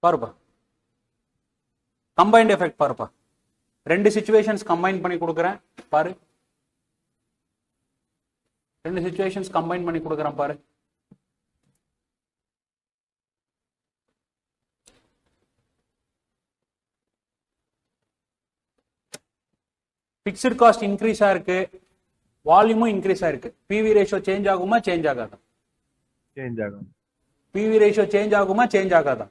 பாருப்பா, combined effect பாருப்பா, ரெண்டு சிச்சுவேஷன்ஸ் கம்பைன் பண்ணி கொடுக்குறேன் பாரு, ரெண்டு சிச்சுவேஷன்ஸ் கம்பைன் பண்ணி கொடுக்குறேன் பாரு. பிக்ஸ்ட் காஸ்ட் இன்க்ரீஸ் ஆயிருக்கு, வால்யூமும் இன்க்ரீஸ் ஆயிருக்கு. பிவி ரேஷியோ சேஞ்ச் ஆகுமா சேஞ்ச் ஆகாதா? சேஞ்ச் ஆகும். பிவி ரேஷியோ சேஞ்ச் ஆகுமா சேஞ்ச் ஆகாதா?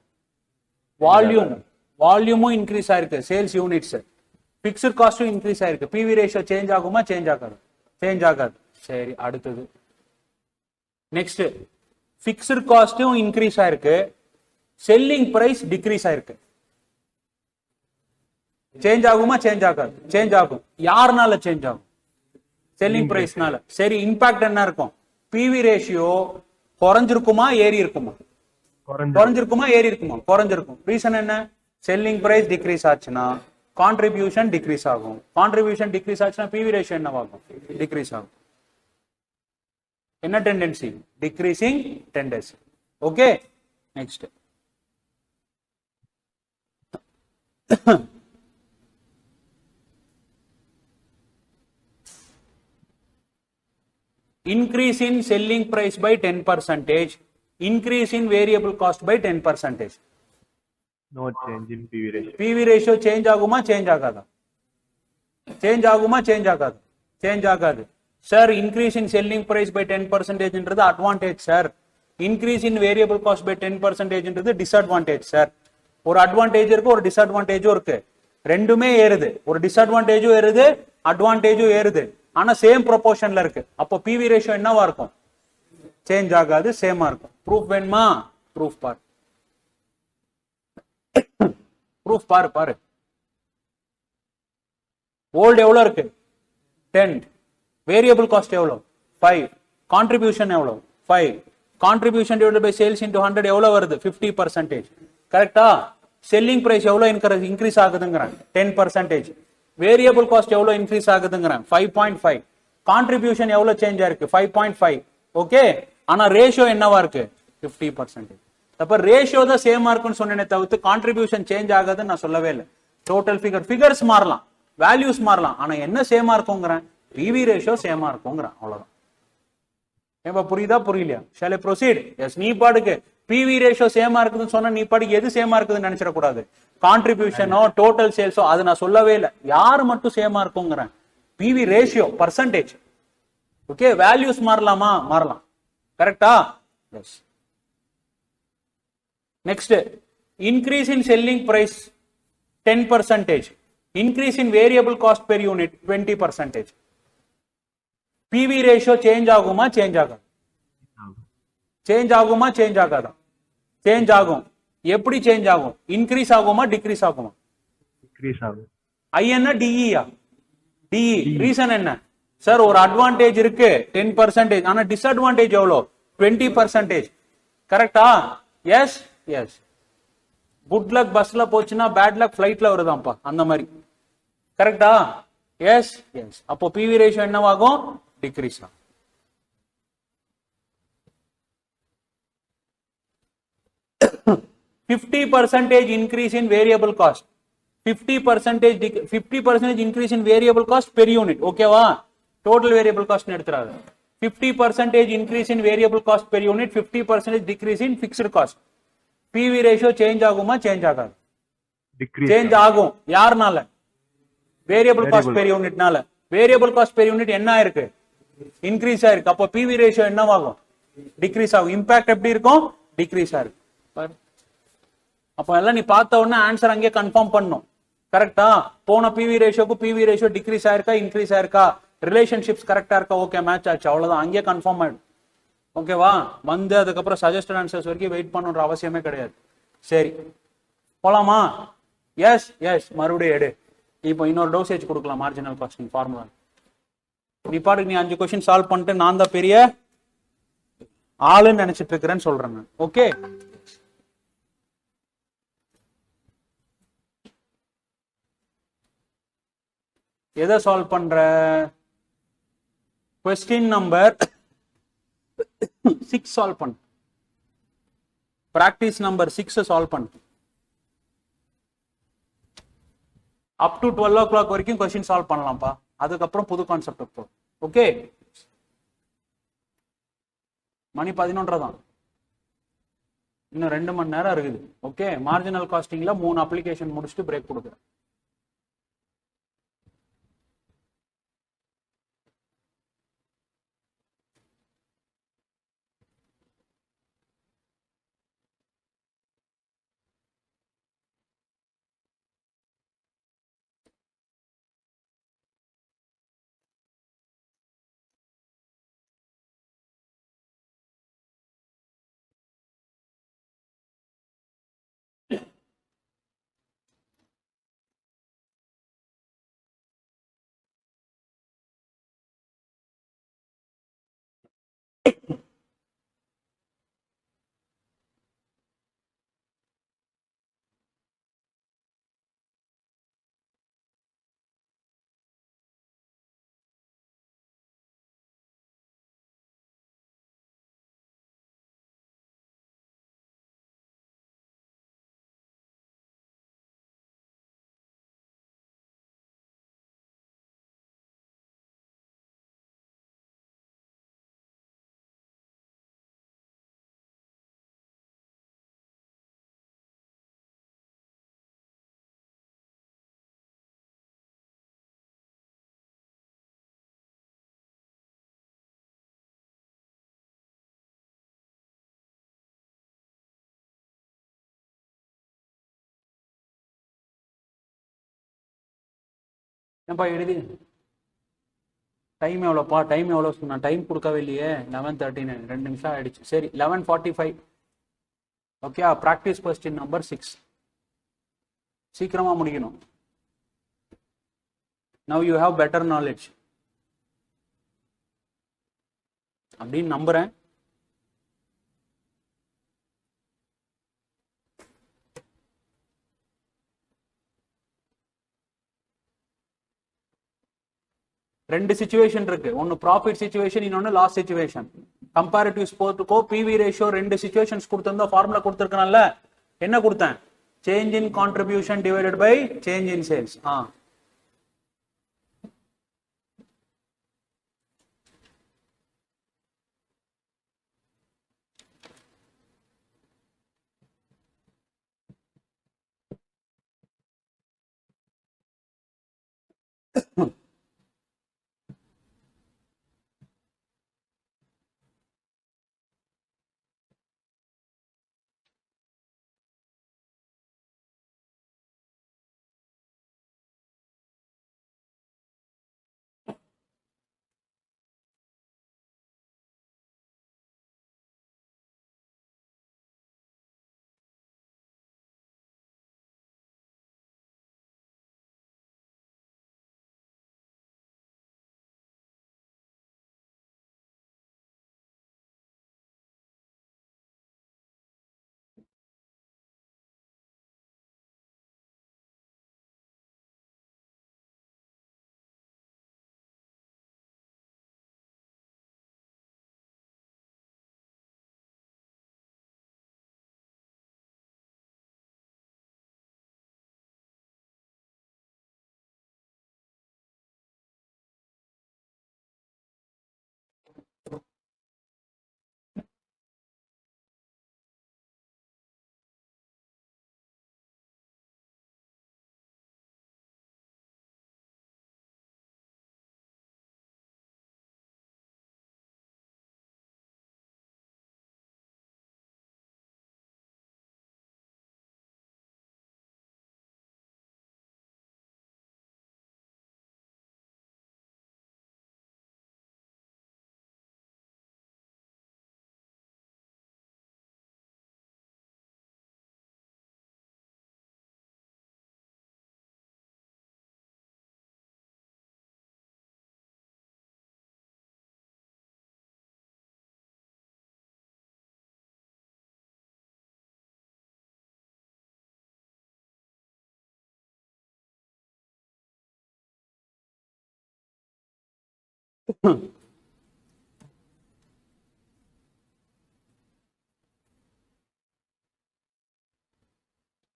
வால்யூமும் இன்க்ரீஸ் ஆயிருக்கு, சேல்ஸ் யூனிட்ஸ். பிக்ஸ்ட் காஸ்டும் இன்க்ரீஸ் ஆயிருக்கு. பிவி ரேஷியோ சேஞ்ச் ஆகுமா சேஞ்ச் ஆகாது? சேஞ்ச் ஆகாது. சரி, அடுத்தது நெக்ஸ்ட், பிக்ஸ்ட் காஸ்டும் இன்க்ரீஸ் ஆயிருக்கு, செல்லிங் பிரைஸ் டிக்ரீஸ் ஆயிருக்கு. சேஞ்ச் ஆகுமா சேஞ்ச் ஆகாது? சேஞ்ச் ஆகும். யாருனால சேஞ்ச் ஆகும்? செல்லிங் பிரைஸ்னால. சரி, இம்பாக்ட் என்ன இருக்கும்? பிவி ரேஷியோ குறைஞ்சிருக்குமா ஏறி இருக்குமா? குறைஞ்சிருக்குமா ஏறி இருக்குமா? குறைஞ்சிருக்கும். ரீசன் என்ன? செல்லிங் பிரைஸ் டிக்ரீஸ் ஆச்சுன்னா கான்ட்ரிபியூஷன் டிக்ரீஸ் ஆகும். கான்ட்ரிபியூஷன் டிக்ரீஸ் ஆச்சுன்னா பிவி ரேஷியோ என்னவாகும்? டிக்ரீஸ் ஆகும். என்ன tendency? Decreasing tendency. Okay, next increase in selling price by 10%, increase in variable cost by 10%. No change in PV ratio. PV ratio change ஆகுமா change ஆகாதா? Change ஆகுமா change ஆகாது? Change ஆகாது. Sir, increase in selling price by 10% ன்றது advantage sir, increase in variable cost by 10% ன்றது disadvantage sir. ஒரு advantage இருக்கு, ஒரு டிஸ்அட்வான்டேஜும் இருக்கு. ரெண்டுமே ஏறுது, ஒரு டிஸ்அட்வான்டேஜும் ஏறுது, அட்வான்டேஜும் ஏறுது. ஆனா சேம் ப்ரொபோர்ஷன்ல இருக்கு. அப்போ பிவி ரேஷியோ என்னவா இருக்கும்? சேஞ்ச் ஆகாது, சேமா இருக்கும். ப்ரூஃப் வேணுமா? ப்ரூஃப் பாரு, ப்ரூஃப் பாரு பாரு. ஓல்டு எவ்வளவு இருக்கு? 10. வேரியபிள் காஸ்ட் எவ்வளவு? 5. கான்ட்ரிபியூஷன் எவ்வளவு? 5. Contribution divided by sales into 100 எவ்வளவு வருது? 50%. கரெக்டா? செல்லிங் பிரைஸ் எவ்வளவு இன்க்ரீஸ் ஆகுதுங்கிறாங்க? 10%. வேரியபிள் காஸ்ட் எவ்வளவு இன்க்ரீஸ் ஆகுதுங்கிறாங்க? 5.5. கான்ட்ரிபியூஷன் எவ்வளவு சேஞ்ச் ஆயிருக்கு? 5.5. ஓகே, ஆனா ரேஷியோ என்னவா இருக்கு? 50%. அப்ப ரேஷியோ தான் சேமா இருக்குன்னு சொன்னேனே தவிர்த்து கான்ட்ரிபியூஷன் சேஞ்ச் ஆகாதுன்னு நான் சொல்லவே இல்லை. டோட்டல் ஃபிகர்ஸ் மாறலாம், வேல்யூஸ் மாறலாம், ஆனா என்ன சேமா இருக்குங்கிறேன்? பிவி ரேஷியோ சேமா இருக்குங்கிறேன். அவ்வளவுதான். ஏப்பா புரியுதா புரியலையா? Shall I proceed? எஸ். நீ பாடுக்கு பிவி ரேஷியோ சேமா இருக்குதுன்னு சொன்னா நீ பாடுக்கு எது சேமா இருக்குதுன்னு நினைச்சிடக்கூடாது. கான்ட்ரிபியூஷனோ டோட்டல் சேல்ஸோ அது நான் சொல்லவே இல்லை. யாரு மட்டும் சேமா இருக்குங்கிறேன்? PV ratio percentage. Okay, values மாறலாமா? மாறலாம். கரெக்டா? Yes. Next, increase in selling price 10%, increase in variable cost per unit 20%. PV ratio change ஆகுமா சேஞ்ச் ஆகாது? சேஞ்ச் ஆகுமா சேஞ்ச் ஆகாதா? சேஞ்ச் ஆகும். எப்படி சேஞ்ச் ஆகும்? இன்க்ரீஸ் ஆகுமா டிக்ரீஸ் ஆகுமா? டிக்ரீஸ் ஆகும். ஐ என்ன டிஇயா? டிஇ. ரீசன் என்ன? சார், ஒரு அட்வான்டேஜ் இருக்கு 10%, ஆனா டிஸ்அட்வான்டேஜ் எவ்வளோ? 20%. கரெக்டா? Yes S. குட் லக் பஸ்ல போச்சுன்னா பேட் லக் ஃபிளைட்ல வருதாம்ப்பா, அந்த மாதிரி. கரெக்டா? Yes yes. அப்போ பிவி ரேஷியோ என்னவாகும்? டிக்ரீஸ் ஆகும். $50 increase in variable cost, 50% increase in variable cost per unit. ஓகேவா? டோட்டல் வேரியபிள் காஸ்ட் எடுத்துறாரு. 50% increase in variable cost per unit, 50% decrease in fixed cost. PV ratio சேஞ்ச் ஆகுமா சேஞ்ச் ஆகாது? சேஞ்ச் ஆகும். யாருனால? வேரியபிள் காஸ்ட் பெர் யூனிட்னால. வேரியபிள் காஸ்ட் பெர் யூனிட் என்ன ஆயிருக்கு? இன்க்ரீஸ் ஆயிருக்கு. அப்போ பிவி ரேஷியோ என்னவாகும்? டிக்ரீஸ் ஆகும். இம்பாக்ட் எப்படி இருக்கும்? டிக்ரீஸ் ஆயிருக்கு. அப்போ எல்லாம் நீ பார்த்த உடனே ஆன்சர் அங்கேயே கன்ஃபார்ம் பண்ணும். கரெக்டா? போன பிவி ரேஷியோக்கு பிவி ரேஷியோ டிக்ரீஸ் ஆயிருக்கா இன்க்ரீஸ் ஆயிருக்கா, ரிலேஷன்ஷிப்ஸ் கரெக்டா இருக்கா, ஓகே மேட்ச் ஆச்சு, அவ்வளவுதான். அங்கேயே கன்ஃபார்ம் ஆயிடும். ஓகேவா? வந்து அதுக்கப்புறம் சஜஸ்டட் ஆன்சர்ஸ் வரைக்கும் வெயிட் பண்ணுன்ற அவசியமே கிடையாது. சரி, போலாமா? Yes yes. மறுபடியும் எடு. இப்போ இன்னொரு டோசேஜ் கொடுக்கலாம். மார்ஜினல் காஸ்டிங் ஃபார்முலா நீ பாட்டுக்கு நீ 5 கொஸ்டின் சால்வ் பண்ணிட்டு நான் தான் பெரிய ஆளுன்னு நினைச்சிட்டு இருக்கிறேன்னு சொல்றேன் நான். ஓகே, எதை சால்வ் பண்ற? கொஸ்டின் நம்பர் 6 சால்வ் பண்ணு. பிராக்டிஸ் நம்பர் 6 சால்வ் பண்ணு. அப் டு 12 o'clock வரைக்கும் கொஸ்டின் சால்வ் பண்ணலாம்ப்பா. அதுக்கப்புறம் புது கான்செப்ட் போ. ஓகே, மணி 11 தான், இன்னும் 2 மணி நேரம் இருக்குது. ஓகே, மார்ஜினல் காஸ்டிங்ல 3 அப்ளிகேஷன் முடிச்சுட்டு பிரேக் கொடுக்குறேன். ஏன்பா எழுதி டைம் எவ்வளோப்பா? டைம் எவ்வளோ சொன்னா? டைம் கொடுக்கவே இல்லையே. 11:39, 2 நிமிஷம் ஆயிடுச்சு. சரி, 11:45. Okay, practice question number 6. சீக்கிரமா முடிக்கணும். Now you have better knowledge அப்படின்னு நம்புறேன். ரெண்டு சிச்சுவேஷன் இருக்கு, ஒன்னு ப்ராஃபிட் சிச்சுவேஷன், இன்னொன்னு லாஸ் சிச்சுவேஷன். கம்பேரிட்டிவ் ஸ்போர்ட்டுக்கோ பிவி ரேஷியோ ரெண்டு சிச்சுவேஷன்ஸ் கொடுத்திருந்தா ஃபார்முலா கொடுத்துருக்கனால என்ன கொடுத்தேன்? Change in contribution divided by change in sales.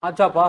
ஆச்சாப்பா?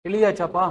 எழுதியாச்சாப்பா?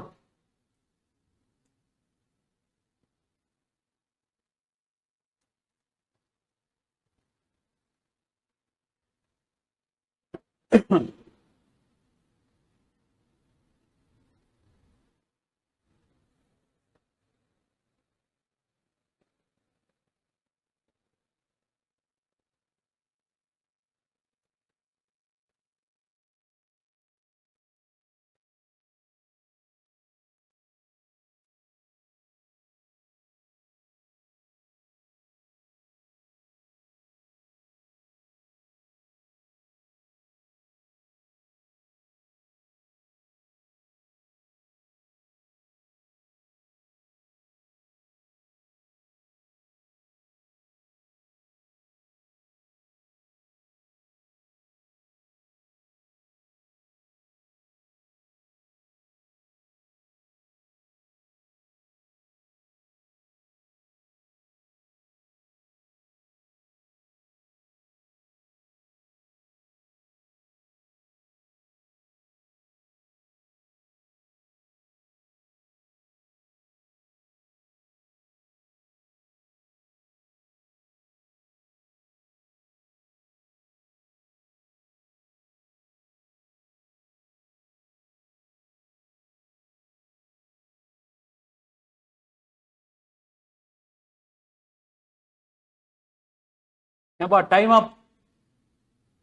ஏப்பா டைம் அப்.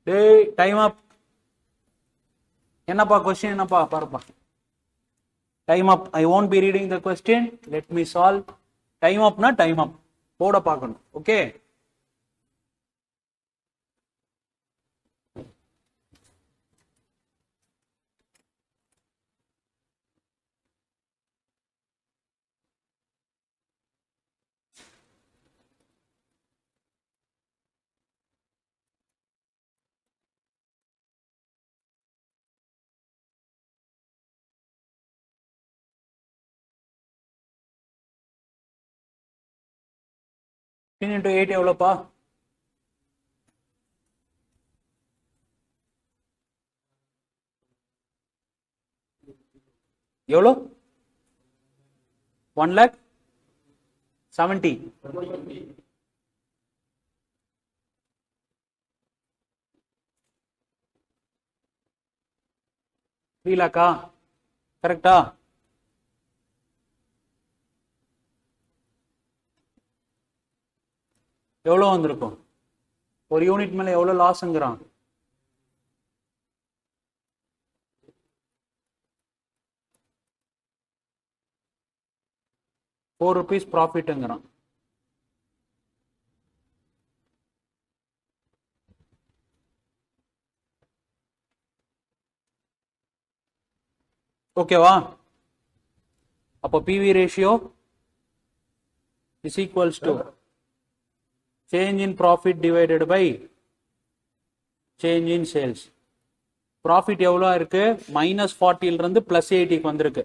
டேய் டைம் அப். என்னப்பா கொஸ்டின் என்னப்பா பாருப்பா. Time up. I won't be reading the question. Let me solve. Time Apna time அப். போர்டை பார்க்கணும். ஓகே. into 8 எவ்வளோப்பா? எவ்வளோ? 1,70,000. 3 lakhா? கரெக்டா? எவ்வளோ வந்திருக்கும்? ஒரு யூனிட் மேல எவ்வளோ லாஸ்ங்கிறான்? ₹4 ப்ராஃபிட்ங்கிறான். ஓகேவா? அப்போ PV ratio is equals to change in profit divided by change in sales. Profit எவ்வளோ இருக்கு? -40 இருந்து +80க்கு வந்திருக்கு.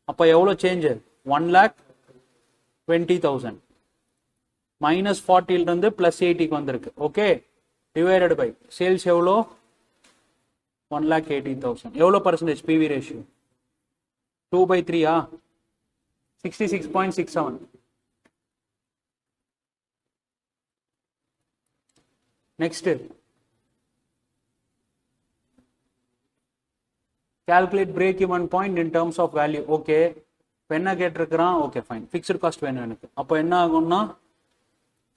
அப்போ எவ்வளோ சேஞ்ச்? 1,20,000. -40 இருந்து +80க்கு வந்திருக்கு. ஓகே. டிவைடட் பை சேல்ஸ் எவ்வளோ? 1,80,000. எவ்வளோ percentage PV ratio? 2/3. 66.67. Next calculate break even point in terms of value. Okay, இப்போ என்ன கேட்டிருக்கிறான்? ஓகே ஃபைன், ஃபிக்ஸ்டு காஸ்ட் வேணும் எனக்கு. அப்போ என்ன ஆகும்னா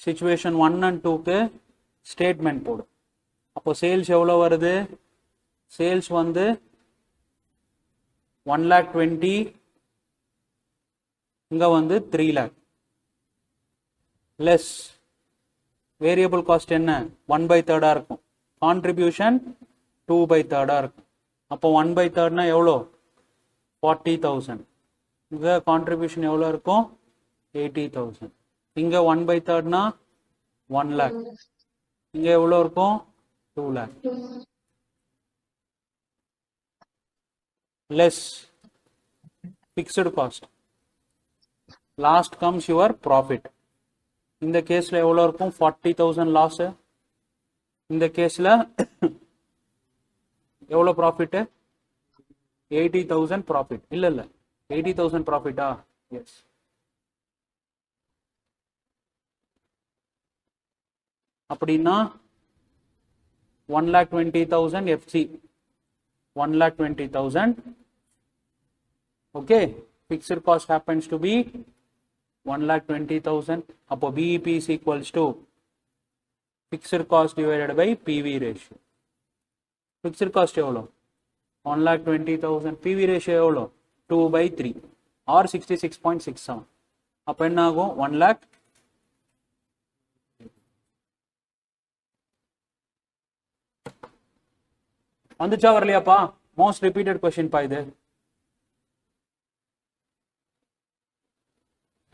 சிச்சுவேஷன் 1 and 2க்கு ஸ்டேட்மெண்ட் போடு. அப்போ சேல்ஸ் எவ்வளோ வருது? சேல்ஸ் வந்து 1,20,000, இங்கே வந்து 3,00,000 லெஸ் வேரியபிள் காஸ்ட் என்ன? 1/3 இருக்கும். கான்ட்ரிபியூஷன் 2/3 இருக்கும். அப்போ 1/3 எவ்வளோ? 40,000. இங்கே கான்ட்ரிபியூஷன் எவ்வளோ இருக்கும்? 80,000. இங்கே 1/3 1,00,000. இங்கே எவ்வளோ இருக்கும்? 2,00,000 less fixed cost. Last comes your profit. இந்த கேஸில் எவ்வளோ இருக்கும்? 40,000 லாஸு. இந்த கேஸில் எவ்வளோ ப்ராஃபிட்டு? 80,000 ப்ராஃபிட். இல்லை 80,000 ப்ராஃபிட்டா? எஸ். அப்படின்னா 1,20,000 FC, 1,20,000. Okay, fixed cost happens to be 1,20,000. அப்போ BEP is equals to fixed cost divided by PV ratio. fixed cost எவ்வளோ? 1,20,000. PV ratio எவ்வளோ? 2/3 or 66.67. அப்போ என்ன ஆகும்? 1,00,000. வந்துச்சா வரலையாப்பா? மோஸ்ட் ரிப்பீட்டட் கொஸ்டின் பா இது.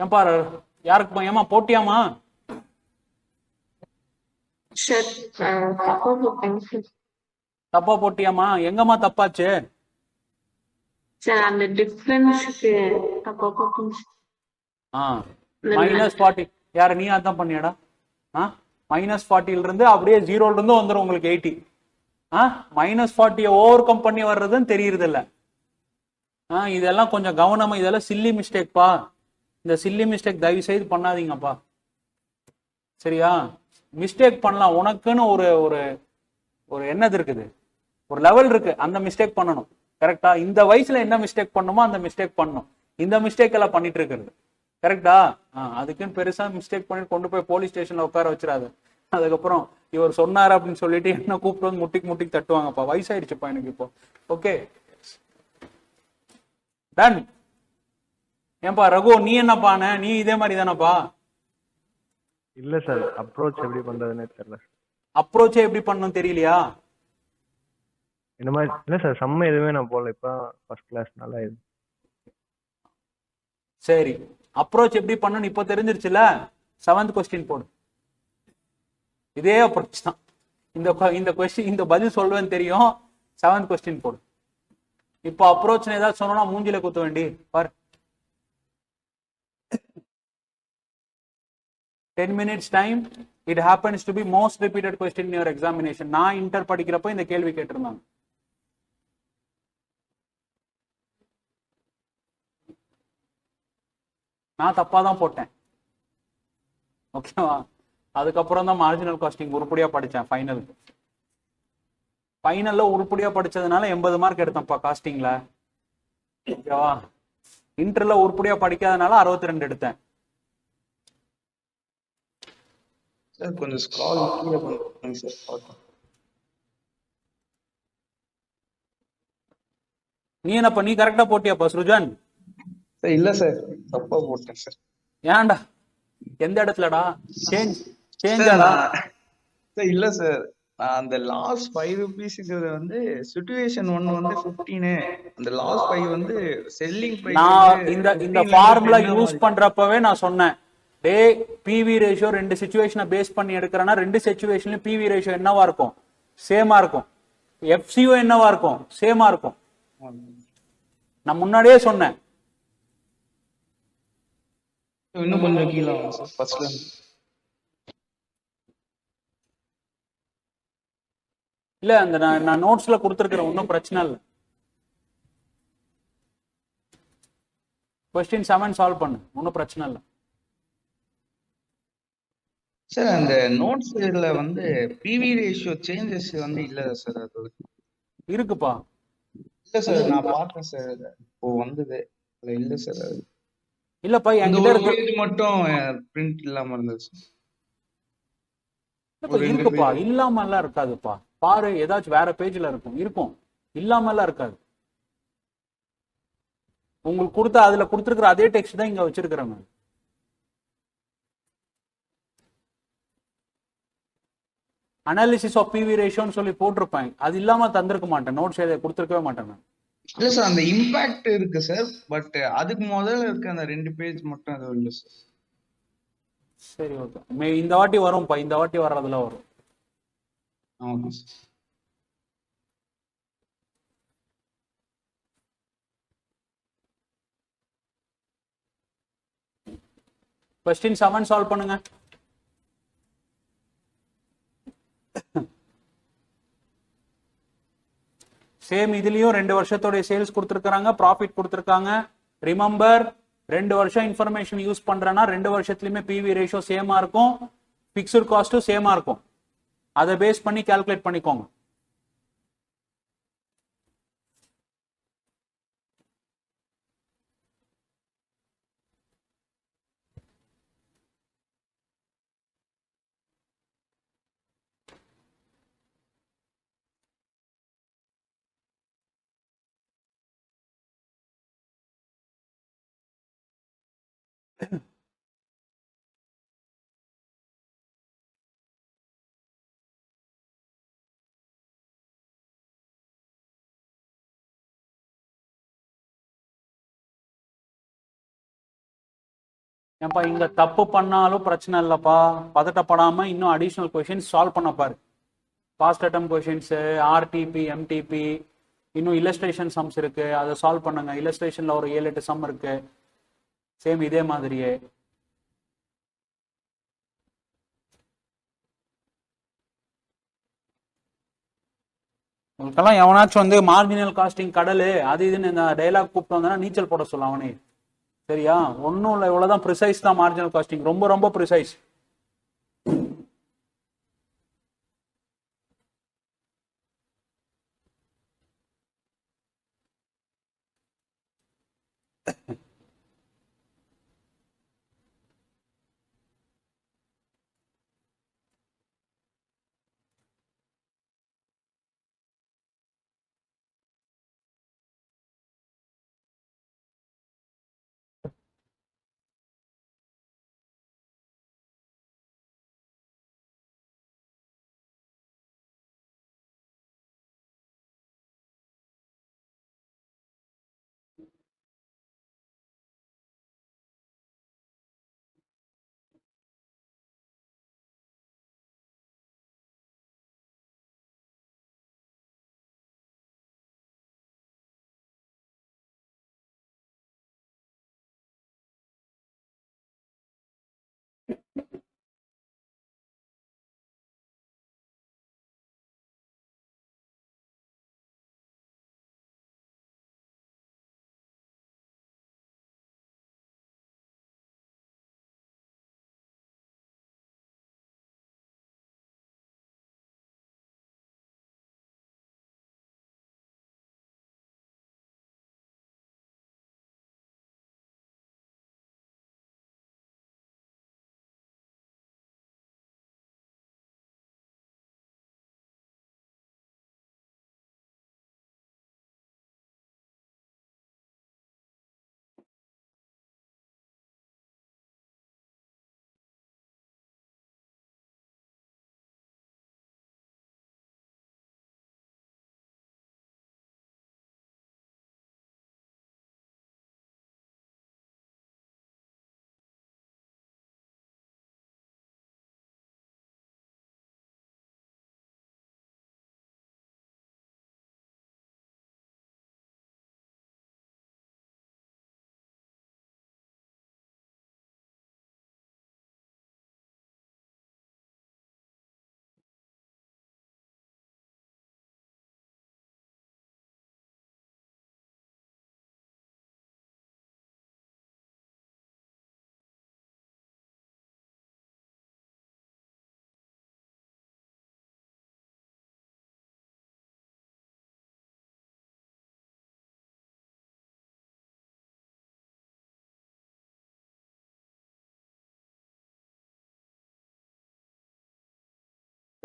ஏன்பா யாருக்கு ஏமா போட்டியாமா? தப்பா போட்டியாமா? எங்கம்மா தப்பாச்சு? அந்த டிஃபரன்ஸ்க்கு -40. யார நீ அதான் பண்ணியாடா? -40 இருந்து அப்படியே 0ல இருந்து வந்துடும் உங்களுக்கு 80. -40 ஓவர் கம் பண்ணி வர்றதுன்னு தெரியுது இல்ல. இதெல்லாம் கொஞ்சம் கவனமா, இதெல்லாம் சில்லி மிஸ்டேக்ப்பா. இந்த சில்லி மிஸ்டேக் தயவு செய்து பண்ணாதீங்கப்பா, சரியா? மிஸ்டேக் பண்ணலாம், உனக்குன்னு ஒரு ஒரு ஒரு என்னது இருக்குது, ஒரு லெவல் இருக்கு, அந்த மிஸ்டேக் பண்ணணும். கரெக்டா? இந்த வயசுல என்ன மிஸ்டேக் பண்ணுமோ அந்த மிஸ்டேக் பண்ணணும். இந்த மிஸ்டேக் எல்லாம் பண்ணிட்டு இருக்கிறது கரெக்டா? அதுக்குன்னு பெருசா மிஸ்டேக் பண்ணிட்டு கொண்டு போய் போலீஸ் ஸ்டேஷன்ல உட்கார வச்சிடாது. அதுக்கப்புறம் இவர் சொன்னாரு அப்படின்னு சொல்லிட்டு என்ன கூப்பிட்டு வந்து முட்டிக்கு தட்டுவாங்கப்பா. வயசாயிடுச்சுப்பா எனக்கு இப்போ. Okay done. ஏன்பா ரகு, நீ என்னப்பான? நீ இதே மாதிரி தானப்பா? இல்ல சார், அப்ரோச் எப்படி பண்றதுன்னே தெரியல. அப்ரோச்சே எப்படி பண்ணணும் தெரியலையா? இந்த மாதிரி இல்ல சார், சம்ம எதுவுமே நான் போடல. இப்ப ஃபர்ஸ்ட் கிளாஸ்னால இது. சரி, அப்ரோச் எப்படி பண்ணணும் இப்போ தெரிஞ்சிருச்சுல. 7th கொஸ்டின் போடு. இதே அப்ரோச் தான். இந்த கொஸ்டின், இந்த பதில் சொல்வேன்னு தெரியும். 7th கொஸ்டின் போடு. இப்போ அப்ரோச் ஏதாவது சொன்னா மூஞ்சில குத்த வேண்டி பார். 10 minutes time. It happens to be most repeated question in your examination. நான் இன்டர் படிக்கிறப்ப இந்த கேள்வி கேட்டிருந்தாங்க. நான் தப்பா தான் போட்டேன், ஓகேவா? அதுக்கப்புறம் தான் மார்ஜினல் காஸ்டிங் உருப்படியா படித்தேன். ஃபைனல்ல உருப்படியா படிச்சதுனால 80 மார்க் எடுத்தேன்ப்பா காஸ்டிங்ல, ஓகேவா? இன்டர்ல உருப்படியா படிக்காதனால 62 எடுத்தேன். சார் கொஞ்சம் ஸ்க்ரால் கீழே பண்ணுங்க சார் பார்க்கலாம். நீ என்னப்பா, நீ கரெக்டா போட்டியாப்பா சுருஜன்? சார் இல்ல சார், தப்பா போட்டேன் சார். ஏன்டா? எந்த இடத்துலடா சேஞ்சாடா? சார் இல்ல சார், நான் அந்த லாஸ்ட் 5 ரூபீஸ்ங்கிறது வந்து சிச்சுவேஷன் 1 வந்து 15, அந்த லாஸ்ட் 5 வந்து செல்லிங் பிரைஸ். நான் இந்த ஃபார்முலா யூஸ் பண்றப்பவே நான் சொன்னேன், டே பிவி ரேஷியோ 2 சிச்சுவேஷனை பேஸ் பண்ணி எடுக்கிறேன்னா 2 சிச்சுவேஷன்லயும் பிவி ரேஷியோ என்னவா இருக்கும்? சேமா இருக்கும். எஃப்சிஓ என்னவா இருக்கும்? சேமா இருக்கும். நான் முன்னாடியே சொன்னேன். இன்னும் கொஞ்சம் கீழே வாங்க சார், ஃபர்ஸ்ட்ல. இல்ல, அந்த நான் நோட்ஸ்ல கொடுத்துருக்கிறேன், ஒன்றும் பிரச்சனை இல்லை. கொஸ்டின் 7 சால்வ் பண்ணு, ஒன்றும் பிரச்சனை இல்லை. சார் அந்த நோட்ஸ்ல வந்து பிவி ரேஷியோ சேஞ்சஸ் வந்து இல்ல சார். அது இருக்குப்பா. இல்ல சார், நான் பார்த்தேன் சார். இப்போ வந்தது அதுல இல்ல சார். அது இல்லப்பா அந்த என்கிட்ட ஒரு இருக்கு. பேஜ் மட்டும் பிரிண்ட் இல்லாம இருந்துச்சு. இல்லப்பா ஒரு ரெண்டு இருக்குப்பா, பேஜ். இல்லாம எல்லாம் இருக்காதுப்பா. பாரு, ஏதாச்சும் வேற பேஜ்ல இருக்கும். இருக்கும், இல்லாம எல்லாம் இருக்காது. உங்களுக்கு கொடுத்த அதுல கொடுத்துருக்கிற அதே டெக்ஸ்ட் தான் இங்க வச்சிருக்கிறேன் நான். அனாலிசிஸ் ஆஃப் பிவி ரேஷியோன்னு சொல்லி போட்டிருப்பேன். அது இல்லாம தந்திருக்க மாட்டேன், நோட்ஸ் எதை கொடுத்துருக்கவே மாட்டேன் நான். இல்ல சார், அந்த இம்பாக்ட் இருக்கு சார். பட் அதுக்கு முதல்ல இருக்க அந்த 2 பேஜ் மட்டும் அது இல்ல சார். சரி, ஓகே. இந்த வாட்டி வரும்ப்பா, இந்த வாட்டி வர்றதுல வரும். Okay sir. கொஸ்டின் 7 சால்வ் பண்ணுங்க. சேம் இதுலயும் 2 வருஷத்தோட சேல்ஸ் கொடுத்துருக்காங்க, ப்ராஃபிட் கொடுத்துருக்காங்க. ரிமெம்பர், 2 வருஷம் இன்ஃபர்மேஷன் யூஸ் பண்றேன்னா 2 வருஷத்துலயுமே பிவி ரேஷியோ சேமா இருக்கும், பிக்ஸ்ட் காஸ்டும் சேமா இருக்கும். அதை பேஸ் பண்ணி கால்குலேட் பண்ணிக்கோங்க. ஏன்பா இங்க தப்பு பண்ணாலும் பிரச்சனை இல்லப்பா, பதட்டப்படாம இன்னும் அடிஷனல் கொஸ்டின்ஸ் சால்வ் பண்ண பாரு. பாஸ்ட் அட்டம் கொஸ்டின்ஸ், ஆர்டிபி, எம்டிபி, இன்னும் இல்லஸ்ட்ரேஷன் சம்ஸ் இருக்கு, அதை சால்வ் பண்ணுங்க. இல்லஸ்ட்ரேஷன்ல ஒரு 7-8 சம் இருக்கு, சேம் இதே மாதிரியே. உங்களுக்கெல்லாம் எவனாச்சும் வந்து மார்ஜினல் காஸ்டிங் கடலு அது இதுன்னு இந்த டைலாக் கூப்பிட்டு வந்தா நீச்சல் போட சொல்ல அவனே. சரியா? ஒன்றும் இல்லை, இவ்வளோதான். ப்ரிசைஸ் தான் மார்ஜினல் காஸ்டிங், ரொம்ப ரொம்ப ப்ரிசைஸ்.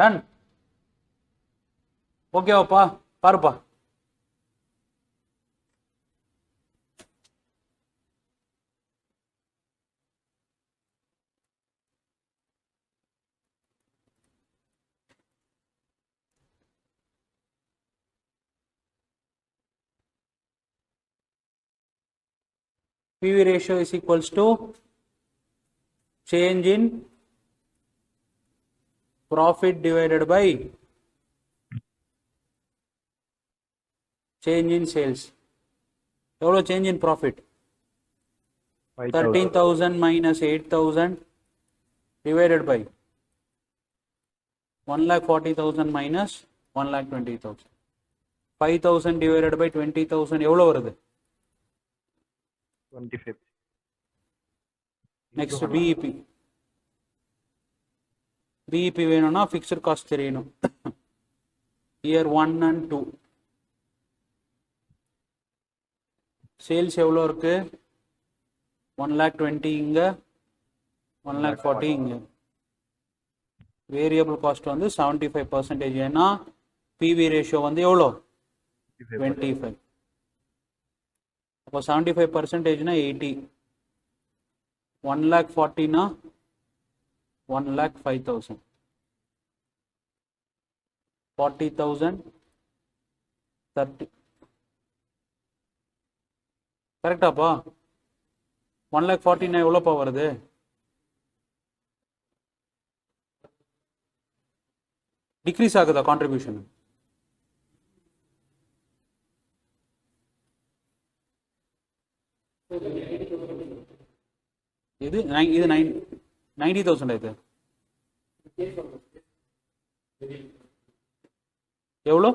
டன் ஓகேவாப்பா பாருப்பா. PV ratio is equals to change in profit divided by change in sales. எவ்வளோ change in profit? 5,000. 13,000 minus 8,000 divided by 1,40,000 minus 1,20,000. 5,000 divided by 20,000 எவ்வளோ வருது? 25. Next BEP. BEP வேணும்னா ஃபிக்ஸ்ட் காஸ்ட் தெரியணும். Year 1 and 2. Sales எவ்வளோ இருக்கு? 1,20,000 இங்க, 1,40,000 இங்க. வேரியபிள் காஸ்ட் வந்து 75%. ஏன்னா பிவி ரேஷியோ வந்து எவ்வளோ? 25. அப்போ 75%னா 80. 1,40,000னா 1,05,000. 40,000 30. கரெக்டாப்பா? 1,40,000 எவ்வளோப்பா வருது? டிக்ரீஸ் ஆகுதா கான்ட்ரிபியூஷன்? இது 90,000 இது எவ்வளோ?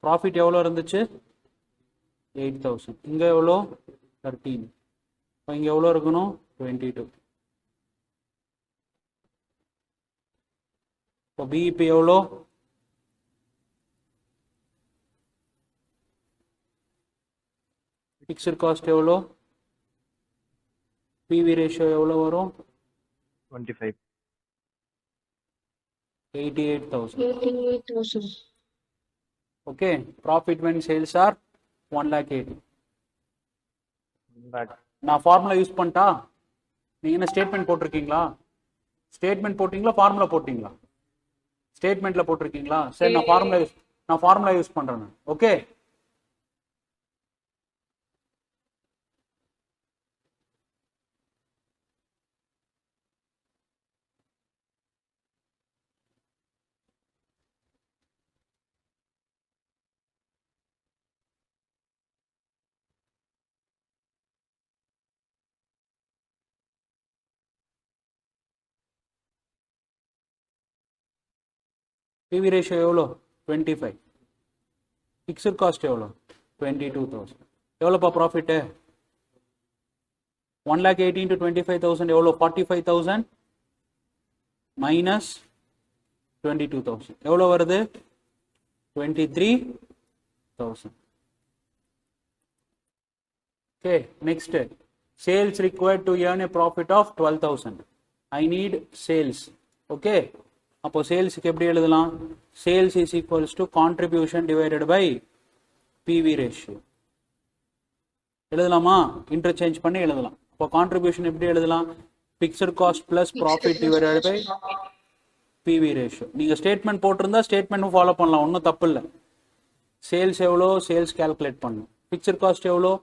ப்ராஃபிட் எவ்வளோ இருந்துச்சு? 8,000. இங்கே எவ்வளோ? 13. இப்போ இங்கே எவ்வளோ இருக்கணும்? 22. இப்போ பிஇபி எவ்வளோ? ஃபிக்ஸ்ட் காஸ்ட் எவ்வளோ? பிவி ரேஷியோ எவ்வளோ வரும்? 25. 88,000. Okay. Profit when sales are 1,80,000. நான் ஃபார்முலா யூஸ் பண்ணிட்டா? நீங்கள் என்ன ஸ்டேட்மெண்ட் போட்டிருக்கீங்களா? ஸ்டேட்மெண்ட் போட்டிங்களா ஃபார்முலா போட்டிங்களா? ஸ்டேட்மெண்ட்டில் போட்டிருக்கீங்களா? சரி, நான் ஃபார்முலா யூஸ் பண்ணுறேன் நான். ஓகே. பிவி ரேஷியோ எவ்வளோ? 25. ஃபிக்ஸ்ட் காஸ்ட் எவ்வளோ? 22,000. எவ்வளோப்பா ப்ராஃபிட்டு? 1,80,000 into 25,000 எவ்வளோ? 45,000 மைனஸ் 22,000 எவ்வளோ வருது? 23,000. Okay. Next, sales required to earn a profit of 12,000. I need sales. Okay. அப்போ சேல்ஸுக்கு எப்படி எழுதலாம்? Sales is equals to contribution divided by PV ratio. எழுதலாமா? இன்டர்சேஞ்ச் பண்ணி எழுதலாம். அப்போ கான்ட்ரிபியூஷன் எப்படி எழுதலாம்? Fixed cost plus profit divided by PV ratio. நீங்கள் ஸ்டேட்மெண்ட் போட்டிருந்தா ஸ்டேட்மெண்ட்டும் ஃபாலோ பண்ணலாம், ஒன்றும் தப்பு இல்லை. சேல்ஸ் எவ்வளோ? சேல்ஸ் கேல்குலேட் பண்ணணும். ஃபிக்ஸ்ட் காஸ்ட் எவ்வளோ?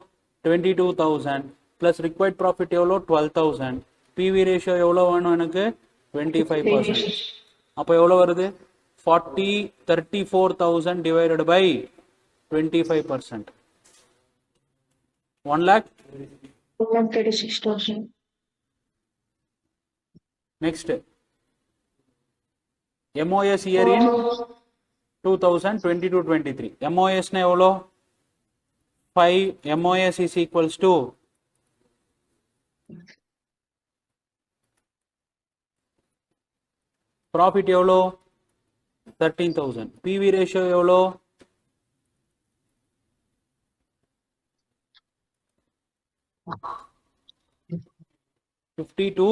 22,000 ப்ளஸ் ரிக்வயர்ட் ப்ராஃபிட் எவ்வளோ? 12,000. பிவி ரேஷியோ எவ்வளோ வேணும் எனக்கு? 25%. அப்போ எவ்வளோ வருது? 34,000 divided by 25%. 1,36,000. Next, MOS year in 2022-23. MOS எவ்வளோ? 5. MOS is equals to profit எவ்வளோ? 13,000. PV ratio எவ்வளோ? 52.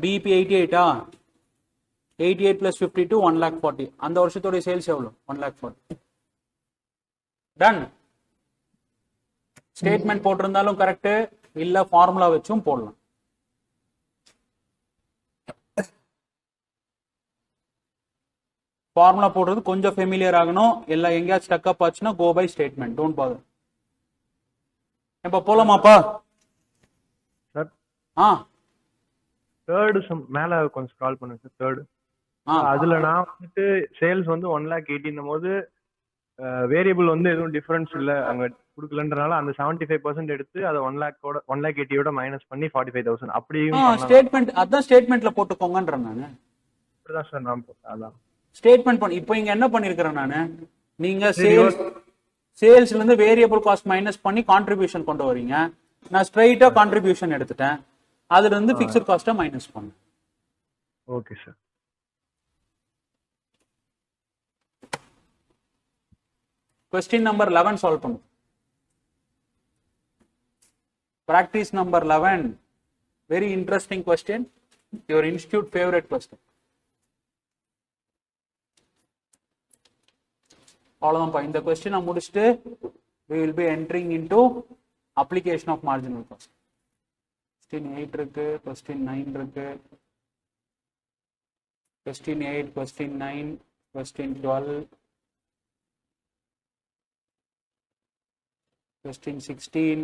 BEP 88 ஆ? 88 plus 52 1,40,000. அந்த வருஷத்தோட சேல்ஸ் எவ்வளோ? 1,40,000. டன். ஸ்டேட்மெண்ட் போட்டிருந்தாலும் கரெக்ட், இல்ல ஃபார்முலா வச்சும் போடலாம். ஃபார்முலா போடுறது கொஞ்சம் ஃபெமிலியர் ஆகணும். எல்லாம் எங்கேயாச்சும் ஸ்டக்கப் ஆச்சுன்னா go by statement, don't bother. இப்ப போலாமாப்பா? சார் ஆ தேர்டு சம் மேல கொஞ்சம் ஸ்க்ரால் பண்ணுங்க சார். தேர்டு அதுல நான் வந்துட்டு சேல்ஸ் வந்து 1,80,000 போது வேரியபிள் வந்து எதுவும் டிஃபரன்ஸ் இல்ல அங்க கொடுக்கலன்றனால அந்த 75% எடுத்து அதை 1,80,000 மைனஸ் பண்ணி 45,000 அப்படியும் ஸ்டேட்மெண்ட், அதான் ஸ்டேட்மெண்ட்ல போட்டுக்கோங்கன்றேன் நானு. அப்படிதான் சார் நான் அதான் ஸ்டேட்மெண்ட் பண்ணி இப்போ இங்க என்ன பண்ணிருக்கிறேன் நானு, நீங்க சேல்ஸ்ல இருந்து வேரியபிள் காஸ்ட் மைனஸ் பண்ணி கான்ட்ரிபியூஷன் கொண்டு வரீங்க. நான் ஸ்ட்ரைட்டா கான்ட்ரிபியூஷன் எடுத்துட்டேன், அதுல இருந்து பிக்ஸ்ட் காஸ்ட்டை மைனஸ் பண்ணேன். Okay sir. Question number 11 solve பண்ணும். Practice number 11. Very interesting question. Your institute favorite question. அவ்வளவுதான்ப்பா. இந்த கொஸ்டினை முடிச்சுட்டு we will be entering into application of marginal cost. Question 8 இருக்கு, question 9 இருக்கு, question 8, question 9, question 12, question 16,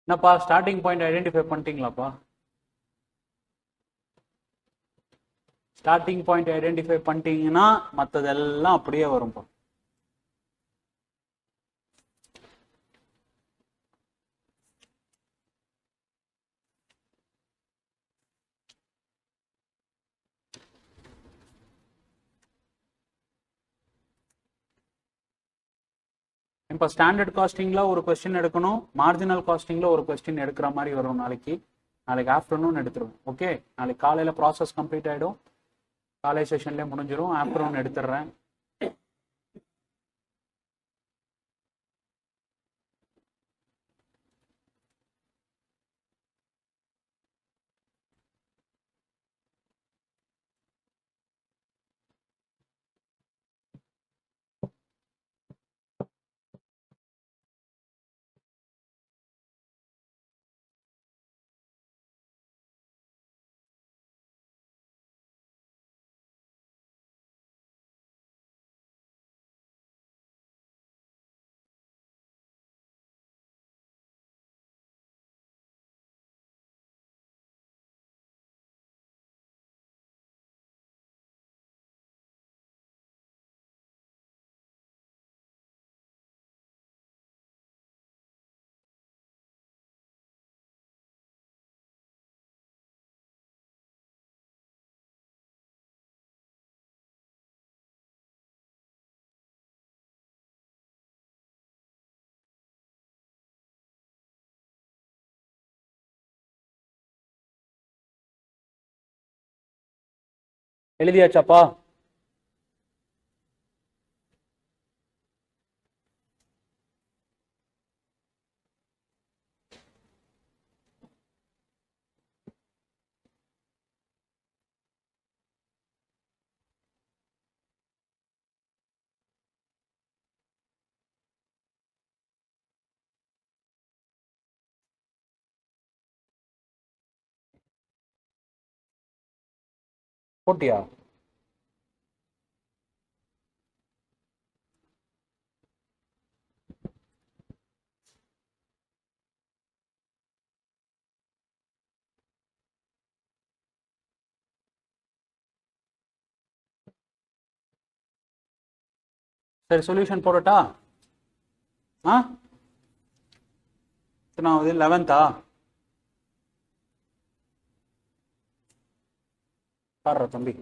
என்னப்பா starting point identify பண்ணிட்டீங்களாப்பா? Starting point identify பண்ணிட்டீங்கன்னா மற்றதெல்லாம் அப்படியே வரும்பா. இப்போ ஸ்டாண்டர்ட் காஸ்டிங்கில் ஒரு கொஸ்டின் எடுக்கணும், மார்ஜினல் காஸ்டிங்கில் ஒரு கொஸ்டின் எடுக்கிற மாதிரி வரும் நாளைக்கு. நாளைக்கு ஆஃப்டர்நூன் எடுத்துருவோம். ஓகே, நாளைக்கு காலையில் ப்ராசஸ் கம்ப்ளீட் ஆகிடும், காலை செஷன்லேயே முடிஞ்சிடும். ஆஃப்டர்நூன் எடுத்துடுறேன். எழுதியாச்சாப்பா? போட்டியா? சரி, சொல்யூஷன் போடட்டா? ஆ, எத்தனாவது? 11th பாடுற தம்பி.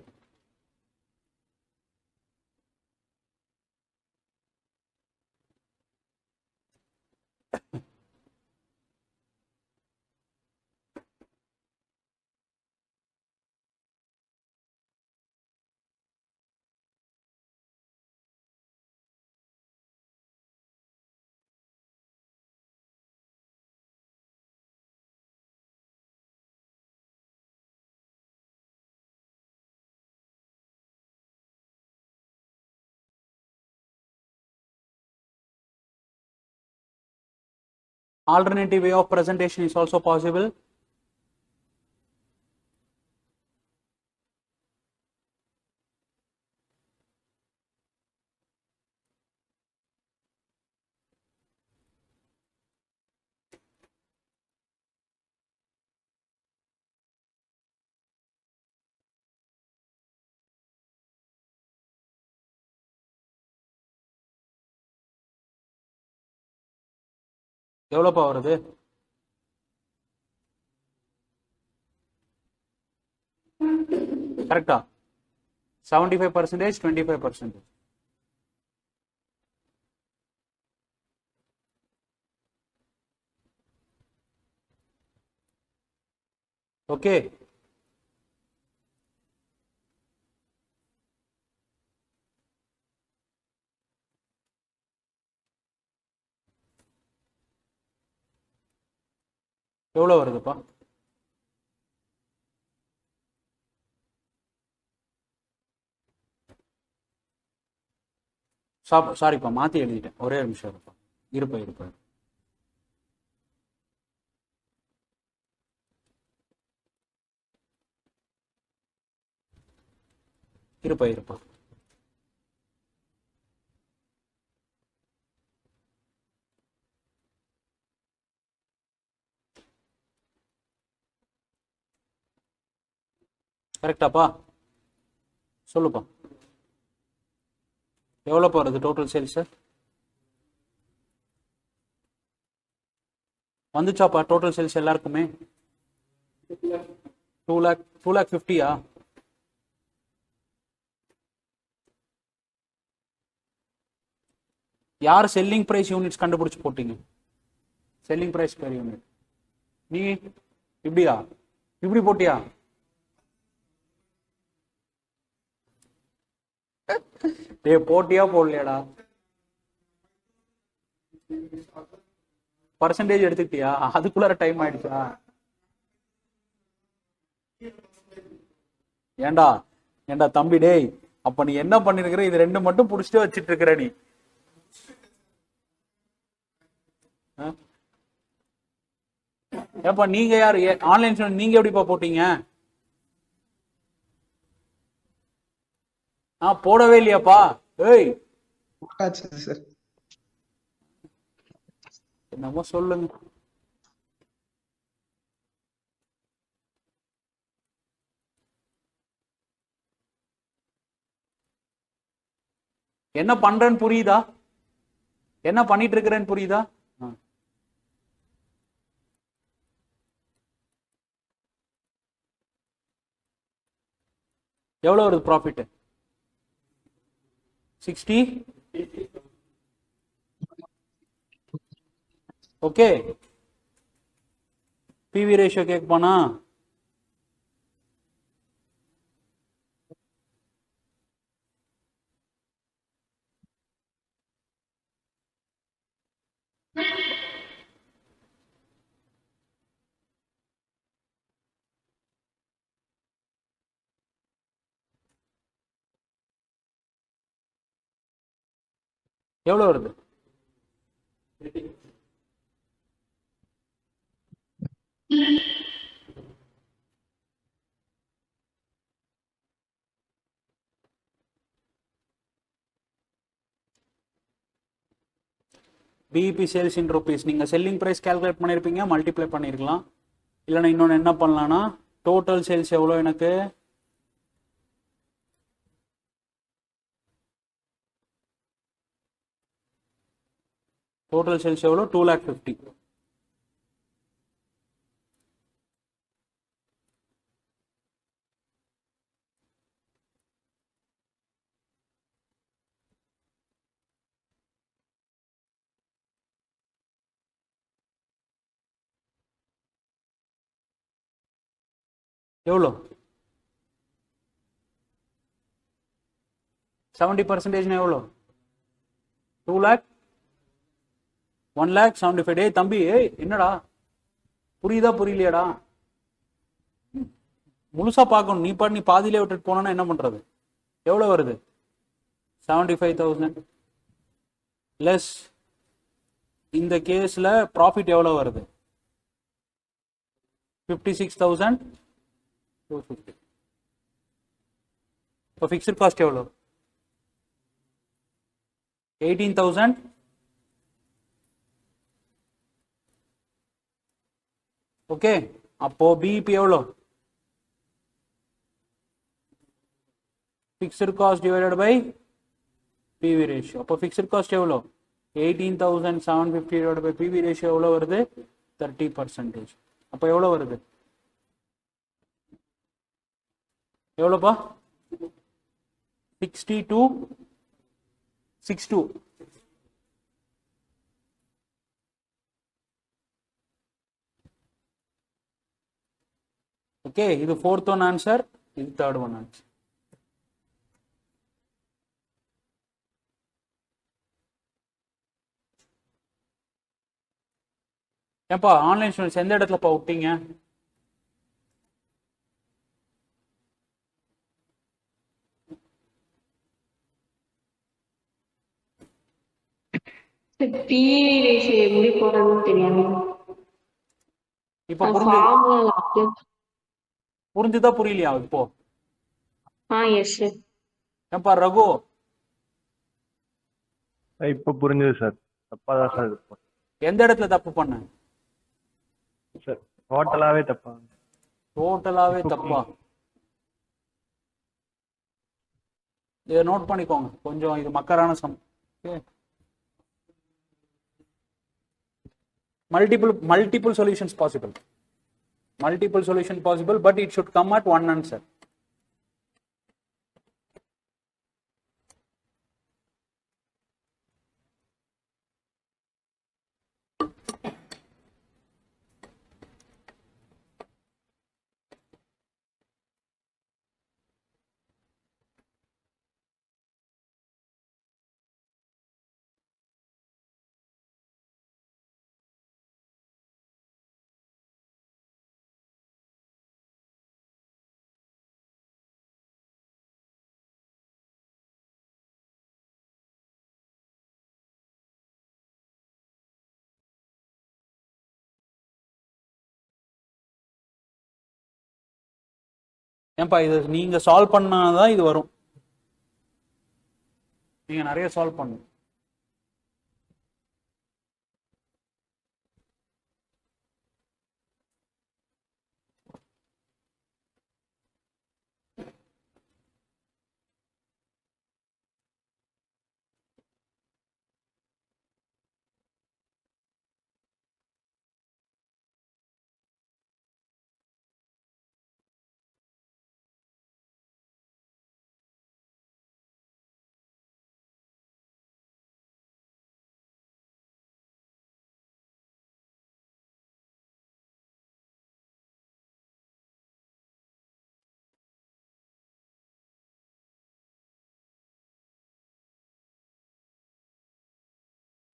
Alternative way of presentation is also possible. எவ்வளோப்பா வருது? கரெக்டா? 75%, 25%. ஓகே, எவ்வளோ வருதுப்பா? சாரிப்பா, மாற்றி எழுதிட்டேன். ஒரே நிமிஷம் இருப்பா. இருப்பா. இருப்பா. கரெக்டாப்பா? சொல்லுப்பா. எவ்வளோப்பா வருது டோட்டல் சேல்ஸு? வந்துச்சாப்பா டோட்டல் சேல்ஸ் எல்லாருக்குமே? 2,50,000. யார் செல்லிங் பிரைஸ் யூனிட்ஸ் கண்டுபிடிச்சு போட்டீங்க? செல்லிங் பிரைஸ் பெர் யூனிட் நீ இப்படியா? இப்படி போட்டியா? டேய் போட்டியா போடலையாடா? பர்சன்டேஜ் எடுத்துக்கிட்டியா? அதுக்குள்ளார டைம் ஆயிடுச்சா? ஏண்டா ஏண்டா தம்பி டேய், அப்ப நீ என்ன பண்ணிருக்கிற? இது ரெண்டு மட்டும் புடிச்சிட்டு வச்சிட்டு இருக்கிற நீ. ஏப்பா நீங்க யாரு ஆன்லைன் நீங்க எப்படிப்பா போட்டீங்க? போடவே இல்லையாப்பா? ஏய் போட்டாச்சு சார். என்னமோ சொல்லுங்க. என்ன பண்றேன்னு புரியுதா? என்ன பண்ணிட்டு இருக்கிறேன்னு புரியுதா? எவ்வளவு வருது ப்ராஃபிட்? 60. ஓகே. பிவி ரேஷியோ கேட்பானா? எவ்வளவு வருது? PIB sales in rupees. நீங்க செல்லிங் பிரைஸ் கால்குலேட் பண்ணிருப்பீங்க, மல்டிப்ளை பண்ணிருக்கலாம். இல்லைன்னா இன்னொன்று என்ன பண்ணலாம்னா, டோட்டல் சேல்ஸ் எவ்வளோ எனக்கு? டோட்டல் சேல்ஸ் எவ்வளோ? 2,50,000. எவ்வளோ? 70% எவ்வளோ? 2 lakh 1,75,000. டேய் தம்பி, என்னடா புரியுதா புரியலையாடா? முழுசா பார்க்கணும். நீ பாதியிலே விட்டுட்டு போனா என்ன பண்றது? எவ்வளவு வருது? 75,000 லெஸ் இந்த கேஸ்ல ப்ராஃபிட் எவ்வளவு வருது? 56,250. இப்போ ஃபிக்ஸ்ட் காஸ்ட் எவ்வளோ? 18,000. ஓகே. அப்போ பிஇபி எவ்வளோ? Fixed cost divided by PV ratio. அப்போ ஃபிக்ஸ்ட் காஸ்ட் எவ்வளோ? 18,750 டிவைடட் பை பிவி ரேஷியோ எவ்வளோ வருது? 30%. அப்போ எவ்வளோ வருது? எவ்வளோப்பா? 6262. ஓகே. இது 4th ஒன் ஆன்சர், இது 3rd ஒன் ஆன்சர். ஏப்பா ஆன்லைன் ஸ்டூடெண்ட்ஸ் எந்த இடத்துலப்பா விட்டீங்க? பிஇ ரேஷியோ எப்படி போடுறதுன்னு தெரியாம இப்போ ஃபார்முலா. புரிஞ்சுதா புரியலையா இப்போ? Yes sir. ஏப்பா ரகு, இப்போ புரிஞ்சது சார். தப்பா தான் சார் இருக்கும் எந்த இடத்துல தப்பு பண்ண? சார். டோட்டலாவே தப்பா. டோட்டலாவே தப்பா? இதை நோட் பண்ணிக்கோங்க, கொஞ்சம் இது மக்கரான sum. Okay, multiple solutions possible, but it should come at one answer. ஏன்பா இது நீங்க சால்வ் பண்ணாதான் இது வரும், நீங்க நிறைய சால்வ் பண்ணணும்.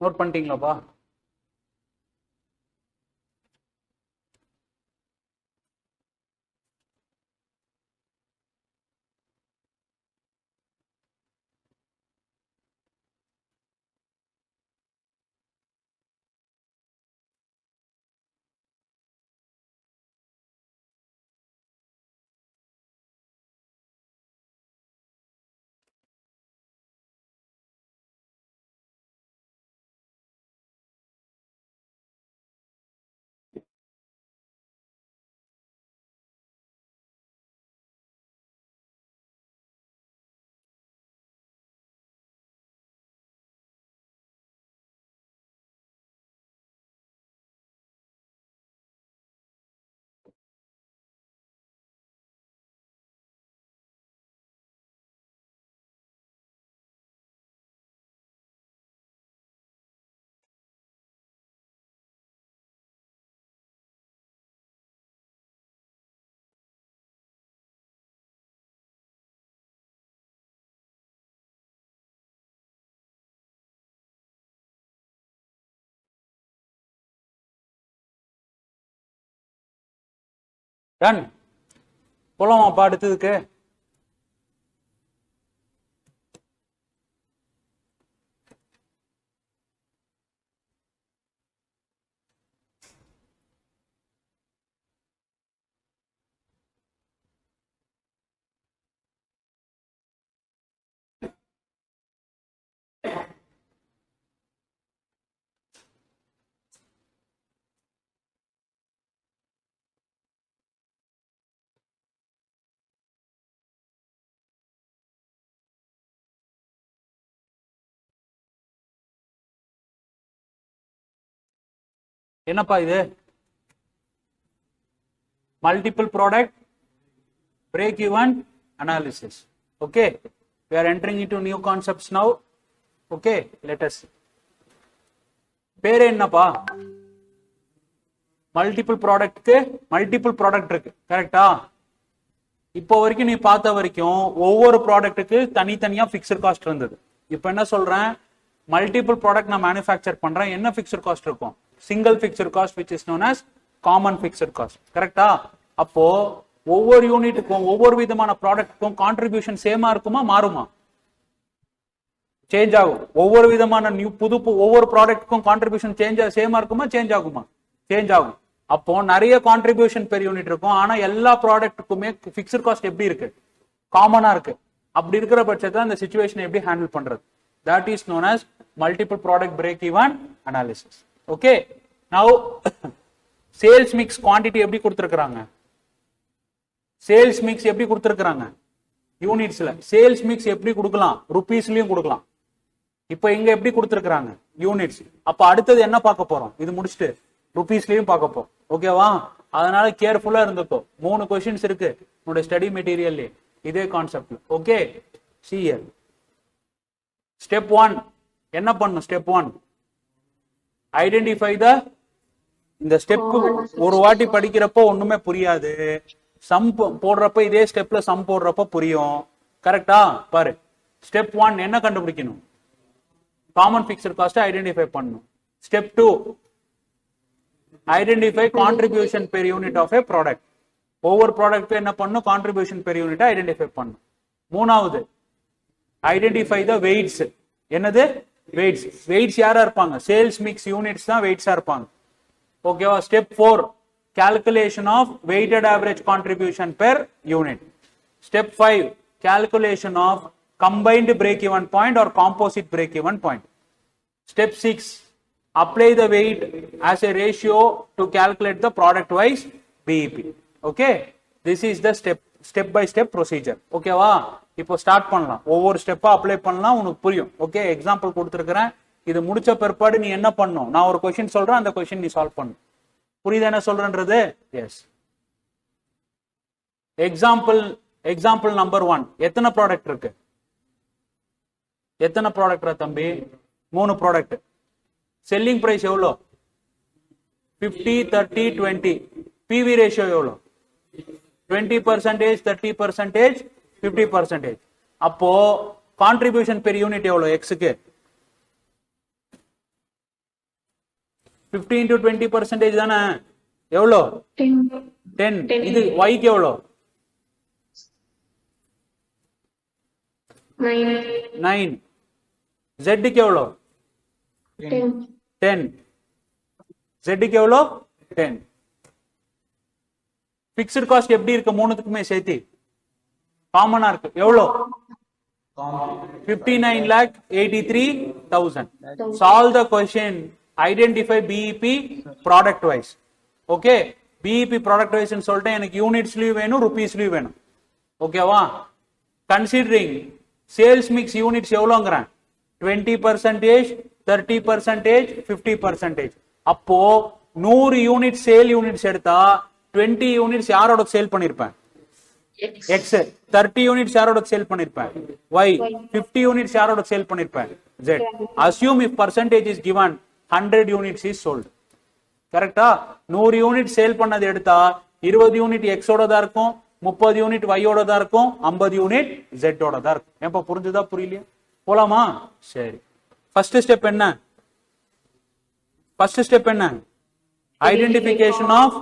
நோட் பண்ணிட்டீங்களாப்பா? டன், போலாமாப்பா அடுத்ததுக்கு? என்னப்பா இது? Multiple product break even analysis. Okay, we are entering into new concepts now. Okay, let us. பேர் என்னப்பா? மல்டிபிள் ப்ராடக்ட்க்கு மல்டிபிள் ப்ராடக்ட் இருக்கு, கரெக்டா? இப்போ வரைக்கும் நீ பார்த்த வரைக்கும் ஒவ்வொரு ப்ராடக்ட்டுக்கு தனித்தனியா ஃபிக்ஸ்ட் காஸ்ட் இருந்தது. இப்போ என்ன சொல்றேன், மல்டிபிள் ப்ராடக்ட் நான் மேனுஃபேக்சர் பண்றேன், என்ன ஃபிக்ஸ்ட் காஸ்ட் இருக்கும்? Single fixed cost which is known as common fixed cost, கரெக்டா? அப்போ ஒவ்வொரு யூனிட்டுக்கும் ஒவ்வொரு விதமான ப்ராடக்ட்டுக்கும் கான்ட்ரிபியூஷன் சேமா இருக்குமா மாறுமா? சேஞ்ச் ஆகும். ஒவ்வொரு விதமான ஒவ்வொரு ப்ராடக்ட்டுக்கும் கான்ட்ரிபியூஷன் சேமா இருக்குமா சேஞ்ச் ஆகுமா? சேஞ்ச் ஆகும். அப்போ நிறைய கான்ட்ரிபியூஷன் பெர் யூனிட் இருக்கும், ஆனா எல்லா ப்ராடக்ட்டுக்குமே ஃபிக்ஸ்ட் காஸ்ட் எப்படி இருக்கு? காமனா இருக்கு. அப்படி இருக்கிற பட்சத்தில் அந்த சிச்சுவேஷன் எப்படி ஹேண்டில் பண்றது? That is known as multiple product break even analysis. Okay, now sales mix quantity எப்படி கொடுத்துருக்காங்க? சேல்ஸ் மிக்ஸ் எப்படி கொடுத்துருக்காங்க? யூனிட்ஸ்ல. சேல்ஸ் மிக்ஸ் எப்படி கொடுக்கலாம், ருபீஸ்லயும் கொடுக்கலாம். இப்போ இங்க எப்படி கொடுத்துருக்காங்க, யூனிட்ஸ். அப்ப அடுத்தது என்ன பார்க்க போறோம், இது முடிச்சுட்டு ருபீஸ்லயும் பார்க்க போறோம். ஓகேவா? அதனால கேர்ஃபுல்லா இருந்துக்கோ. 3 கொஸ்டின்ஸ் இருக்கு உன்னோட ஸ்டடி மெட்டீரியல்ல இதே கான்செப்ட்ல. Okay, see here. ஸ்டெப் 1 என்ன பண்ணும், ஸ்டெப் 1 ஐடென்டிஃபை த. இந்த ஸ்டெப் ஒரு வாட்டி படிக்கிறப்போ ஒண்ணுமே புரியாது, சம் போடுறப்ப இதே ஸ்டெப்ல சம் போடுறப்ப புரியும். கரெக்டா? பாரு, ஸ்டெப் 1 என்ன கண்டுபிடிக்கணும், காமன் பிக்ஸ்ட் காஸ்ட் ஐடென்டிஃபை பண்ணணும். Step 2 identify contribution per unit of a product. ஒவ்வொரு ப்ராடக்ட் என்ன பண்ணும், கான்ட்ரிபியூஷன் பெர் யூனிட் ஐடென்டிஃபை பண்ணும். 3வது ஐடென்டிஃபை த வெயிட்ஸ். என்னது வெயிட்ஸ்? வெயிட்ஸ் யாரா இருப்பாங்க, சேல்ஸ் மிக்ஸ் யூனிட்ஸ் தான் வெயிட்ஸா இருப்பாங்க. ஓகேவா? Step 4 calculation of weighted average contribution per unit. Step 5 calculation of combined break even point or composite break even point. Step 6 apply the weight as a ratio to calculate the product wise BEP. Okay, this is the step by step procedure. ஓகேவா? இப்போ start பண்ணலாம், ஒவ்வொரு ஸ்டெப்பா apply பண்ணலாம், உனக்கு புரியும். Okay, example கொடுத்துருக்கிறேன். இது முடிச்ச பிற்பாடு நீ என்ன பண்ணும், நான் ஒரு கொஸ்டின் சொல்றேன், அந்த கொஸ்டின் நீ சால்வ் பண்ணு. புரியுதா என்ன சொல்றேன்றது? எஸ். Example number 1. எத்தனை ப்ராடக்ட் இருக்கு, எத்தனை ப்ராடக்ட் தம்பி? 3 ப்ராடக்ட். செல்லிங் பிரைஸ் எவ்வளோ? 50, 30, 20. பிவி ரேஷியோ எவ்வளோ? 20%, 30%, 50%. அப்போ கான்ட்ரிபியூஷன் பெர் யூனிட் எவ்வளோ எக்ஸுக்கு? 15 to 20% தானே? எவ்வளோ? 10. இது ஒய்க்கு எவ்வளோ? 9. ஜெட்டுக்கு எவ்வளோ? 10. ஜெட்டுக்கு எவ்வளோ? 10. பிக்ஸ்ட் காஸ்ட் எப்படி இருக்கு, 3த்துக்குமே சேர்த்து காமனா இருக்கு. எவ்வளோ? 59,83,000. Solve the question. Identify BEP product wise. Okay, BEP product wise ன்னு சொல்லிட்டு எனக்கு யூனிட்ஸ்லயும் வேணும், ருபீஸ்லயும் வேணும். ஓகேவா? கன்சிடரிங் சேல்ஸ் மிக்ஸ் யூனிட்ஸ் எவ்வளோங்கிறேன், 20%, 30%, 50%. அப்போ 100 யூனிட் சேல் யூனிட்ஸ் எடுத்தா 20 யூனிட்ஸ் யாரோட சேல் பண்ணிருப்பேன், எக்ஸ். 30 யூனிட்ஸ் யாரோட சேல் பண்ணிருப்பேன், ஒய். 50 யூனிட்ஸ் யாரோட சேல் பண்ணிருப்பேன், Z. Assume if percentage is given 100 units is sold. கரெக்டா? 100 யூனிட் சேல் பண்ணது எடுத்தா 20 யூனிட் எக்ஸோட தான் இருக்கும், 30 யூனிட் ஒய்யோட தான் இருக்கும், 50 யூனிட் ஜெட்டோட தான் இருக்கும். ஏப்பா புரிஞ்சுதா, புரியலையா? போலாமா? சரி. ஃபர்ஸ்ட் ஸ்டெப் என்ன, identification of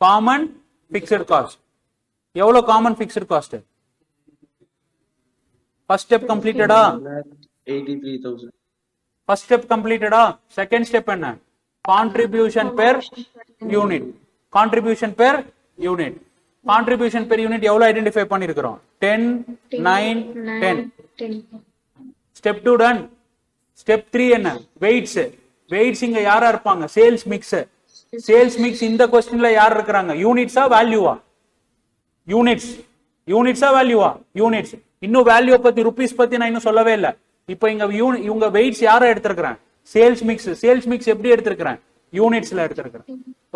common fixed cost. எவ்வளவு common fixed cost? First step கம்ப்ளீட்டடா? 83,000. ஃபர்ஸ்ட் ஸ்டெப் கம்ப்ளீட்டடா? செகண்ட் ஸ்டெப் என்ன, contribution per unit. Contribution per unit எவ்வளவு ஐடென்டிஃபை பண்ணிருக்கிறோம்? 10, 9, 10. Step 2 ton. ஸ்டெப் 3 என்ன, வெயிட்ஸ் இங்க யாரா இருப்பாங்க, சேல்ஸ் மிக்ஸ். இந்த கொஸ்டின்ல யார் இருக்கிறாங்க, யூனிட்ஸா வேல்யூவா? யூனிட்ஸா வேல்யூவா? யூனிட்ஸ். இன்னும் வேல்யூ பத்தி, ருபீஸ் பத்தி நான் இன்னும் சொல்லவே இல்லை. இப்போ இவங்க வெயிட்ஸ் யாரை எடுத்திருக்கிறேன், சேல்ஸ் மிக்ஸ் எப்படி எடுத்திருக்கிறேன், யூனிட்ஸ்ல எடுத்திருக்கிறேன்.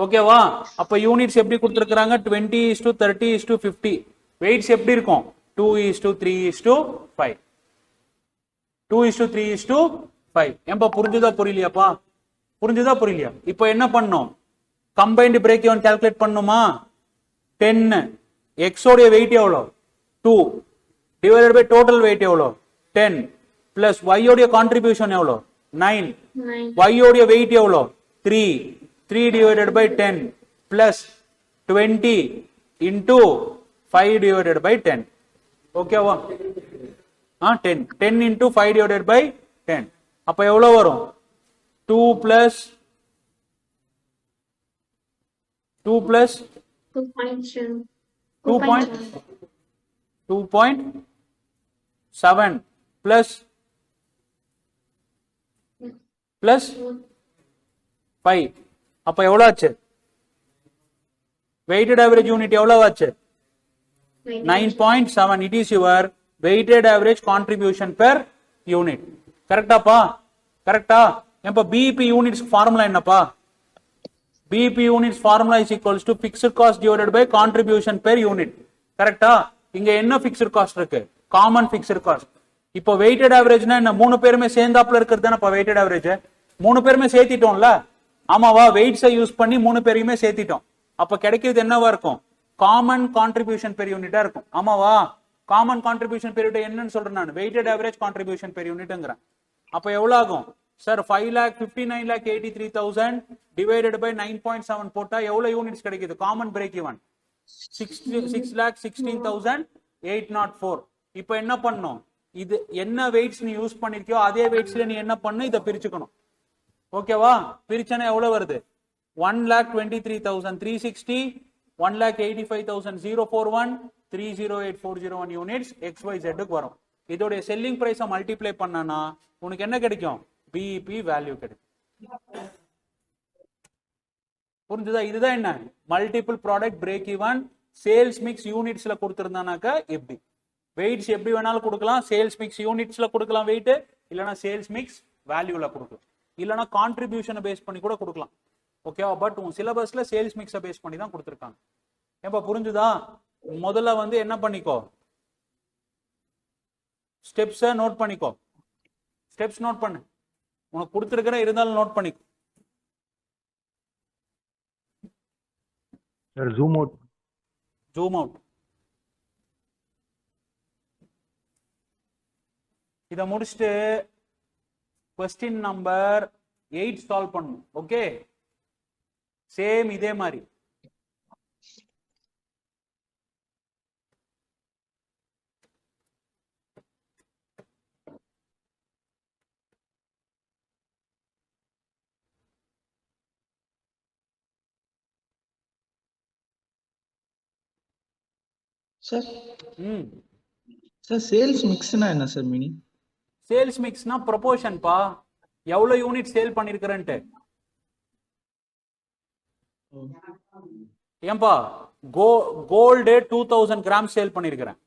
ஓகேவா? அப்ப யூனிட்ஸ் எப்படி கொடுத்திருக்காங்க, 20:30:50. வெயிட்ஸ் எப்படி இருக்கும், 2:3:5. 2:3:5. ஏன்பா புரிஞ்சுதா புரியலையாப்பா? புரியலையா? இப்போ என்ன பண்ணும், கம்பைன்டு பிரேக் ஈவன் கால்குலேட் பண்ணுமா? 10. எக்ஸோடைய வெயிட் எவ்வளோ, 2 டிவைடட் பை டோட்டல் வெயிட் எவ்வளோ, 10 பிளஸ் ஒய்யோடைய கான்ட்ரிபியூஷன் எவ்வளோ, 9. ஒய்யோடைய வெயிட் எவ்வளோ, 3 divided by 10 plus 20 into 5 divided by 10. ஓகேவா? 10 இன்டூ 5 டிவைடட் பை 10. அப்ப எவ்வளவு வரும், 2 பிளஸ் 2.7 பிளஸ் 5. அப்ப எவ்வளவு ஆச்சு, வெயிட்டட் ஆவரேஜ் யூனிட் எவ்வளவு ஆச்சு, 9.7. It is your weighted average contribution per unit. கரெக்டாப்பா? கரெக்டா? ஏன்பா BEP units ஃபார்முலா என்னப்பா? BEP units formula is equals to fixed cost divided by contribution per unit. கரெக்டா? இங்க என்ன fixed cost இருக்கு? Common fixed cost. இப்போ weighted average என்ன? மூணு பேருமே சேர்ந்தாப்புல இருக்கிறது தானப்பா weighted average. மூணு பேருமே சேர்த்திட்டோம்ல? ஆமாவா? வெயிட்ஸை யூஸ் பண்ணி மூணு பேரையுமே சேர்த்திட்டோம். அப்ப கிடைக்கிறது என்னவா இருக்கும்? காமன் கான்ட்ரிபியூஷன் பெர் யூனிட்டா இருக்கும். ஆமாவா? காமன் கான்ட்ரிபியூஷன் பெர் யூனிட் என்னன்னு சொல்றேன் நான்? வெயிட்டட் ஆவரேஜ் கான்ட்ரிபியூஷன் பெர் யூனிட்ங்கறேன். அப்ப எவ்வளவு ஆகும் சார்? 5,59,83,000 டிவைடட் பை 9.7 போட்டா எவ்வளவு யூனிட்ஸ் கிடைக்குது? Common break even 6,16,804. இப்போ என்ன பண்ணணும்? இது என்ன வெயிட்ஸ் நீ யூஸ் பண்ணிருக்கியோ அதே வெயிட்ஸ்ல நீ என்ன பண்ணு? இதை பிரிச்சுக்கணும். ஓகேவா? பிரிச்சனா எவ்வளவு வருது? 1,23,360, 1,85,041, 308,401 யூனிட்ஸ் XYZ க்கு வரும். இதோட செல்லிங் பிரைஸை மல்டிப்ளை பண்ணனா உனக்கு என்ன கிடைக்கும்? BEP வேல்யூ கிடைக்கும். புரிஞ்சுதா? இதுதான் என்ன? Multiple product break even. Sales mix யூனிட்ஸ்ல கொடுத்திருந்தானாக்க எப்படி? வெயிட்ஸ் எப்படி வேணாலும் கொடுக்கலாம். சேல்ஸ் மிக்ஸ் யூனிட்ஸ்ல கொடுக்கலாம் வெயிட், இல்லனா சேல்ஸ் மிக்ஸ் வேல்யூல கொடுக்கலாம், இல்லனா கான்ட்ரிபியூஷனை பேஸ் பண்ணி கூட கொடுக்கலாம். ஓகேவா? பட் உன் சிலபஸ்ல சேல்ஸ் மிக்ஸை பேஸ் பண்ணி தான் கொடுத்திருக்காங்க. ஏப்பா புரிஞ்சுதா? முதல்ல வந்து என்ன பண்ணிக்கோ? ஸ்டெப்ஸை நோட் பண்ணிக்கோ. ஸ்டெப்ஸ் நோட் பண்ணு. உனக்கு கொடுத்திருக்கிற இருந்தாலும் நோட் பண்ணிக்கோ. Sir zoom out. Zoom out. இதை முடிச்சுட்டு கொஸ்டின் நம்பர் 8 சால்வ் பண்ணும். ஓகே, சேம் இதே மாதிரி. சார் ம் சார் சேல்ஸ் மிக்ஸ்னா என்ன சார் மீனிங்? சேல்ஸ் மிக்ஸ்னா ப்ரொபோர்ஷன் பா. எவ்வளவு யூனிட் சேல் பண்ணிருக்கிறேன்ட்டு. ஏன்பா கோல்டு 2000 கிராம் சேல் பண்ணிருக்கிறேன்.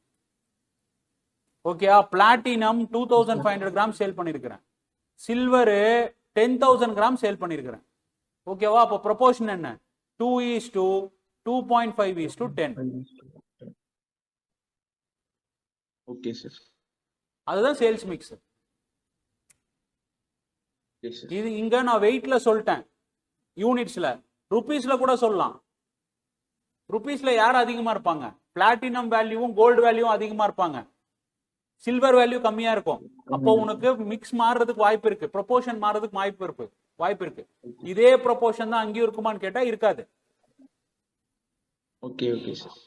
ஓகேயா? பிளாட்டினம் 2500 கிராம் சேல் பண்ணிருக்கிறேன். சில்வர் 10,000 கிராம் சேல் பண்ணிருக்கிறேன். ஓகேவா? அப்போ ப்ரொபோர்ஷன் என்ன? 2:2, 2.5:10. Okay sir. அதுதான் சேல்ஸ் மிக்ஸ். இது இங்க நான் வெயிட்ல சொல்லிட்டேன், யூனிட்ஸ்ல. ருபீஸ்ல கூட சொல்லலாம். ருபீஸ்ல யார் அதிகமா இருப்பாங்க? பிளாட்டினம் வேல்யூவும் கோல்டு வேல்யூவும் அதிகமா இருப்பாங்க, சில்வர் வேல்யூ கம்மியா இருக்கும். அப்போ உனக்கு மிக்ஸ் மாறுறதுக்கு வாய்ப்பு இருக்கு, ப்ரொபோர்ஷன் மாறுறதுக்கு வாய்ப்பு இருக்கு. இதே ப்ரொபோர்ஷன் தான் அங்கேயும் இருக்குமான்னு கேட்டா இருக்காது. Okay okay sir.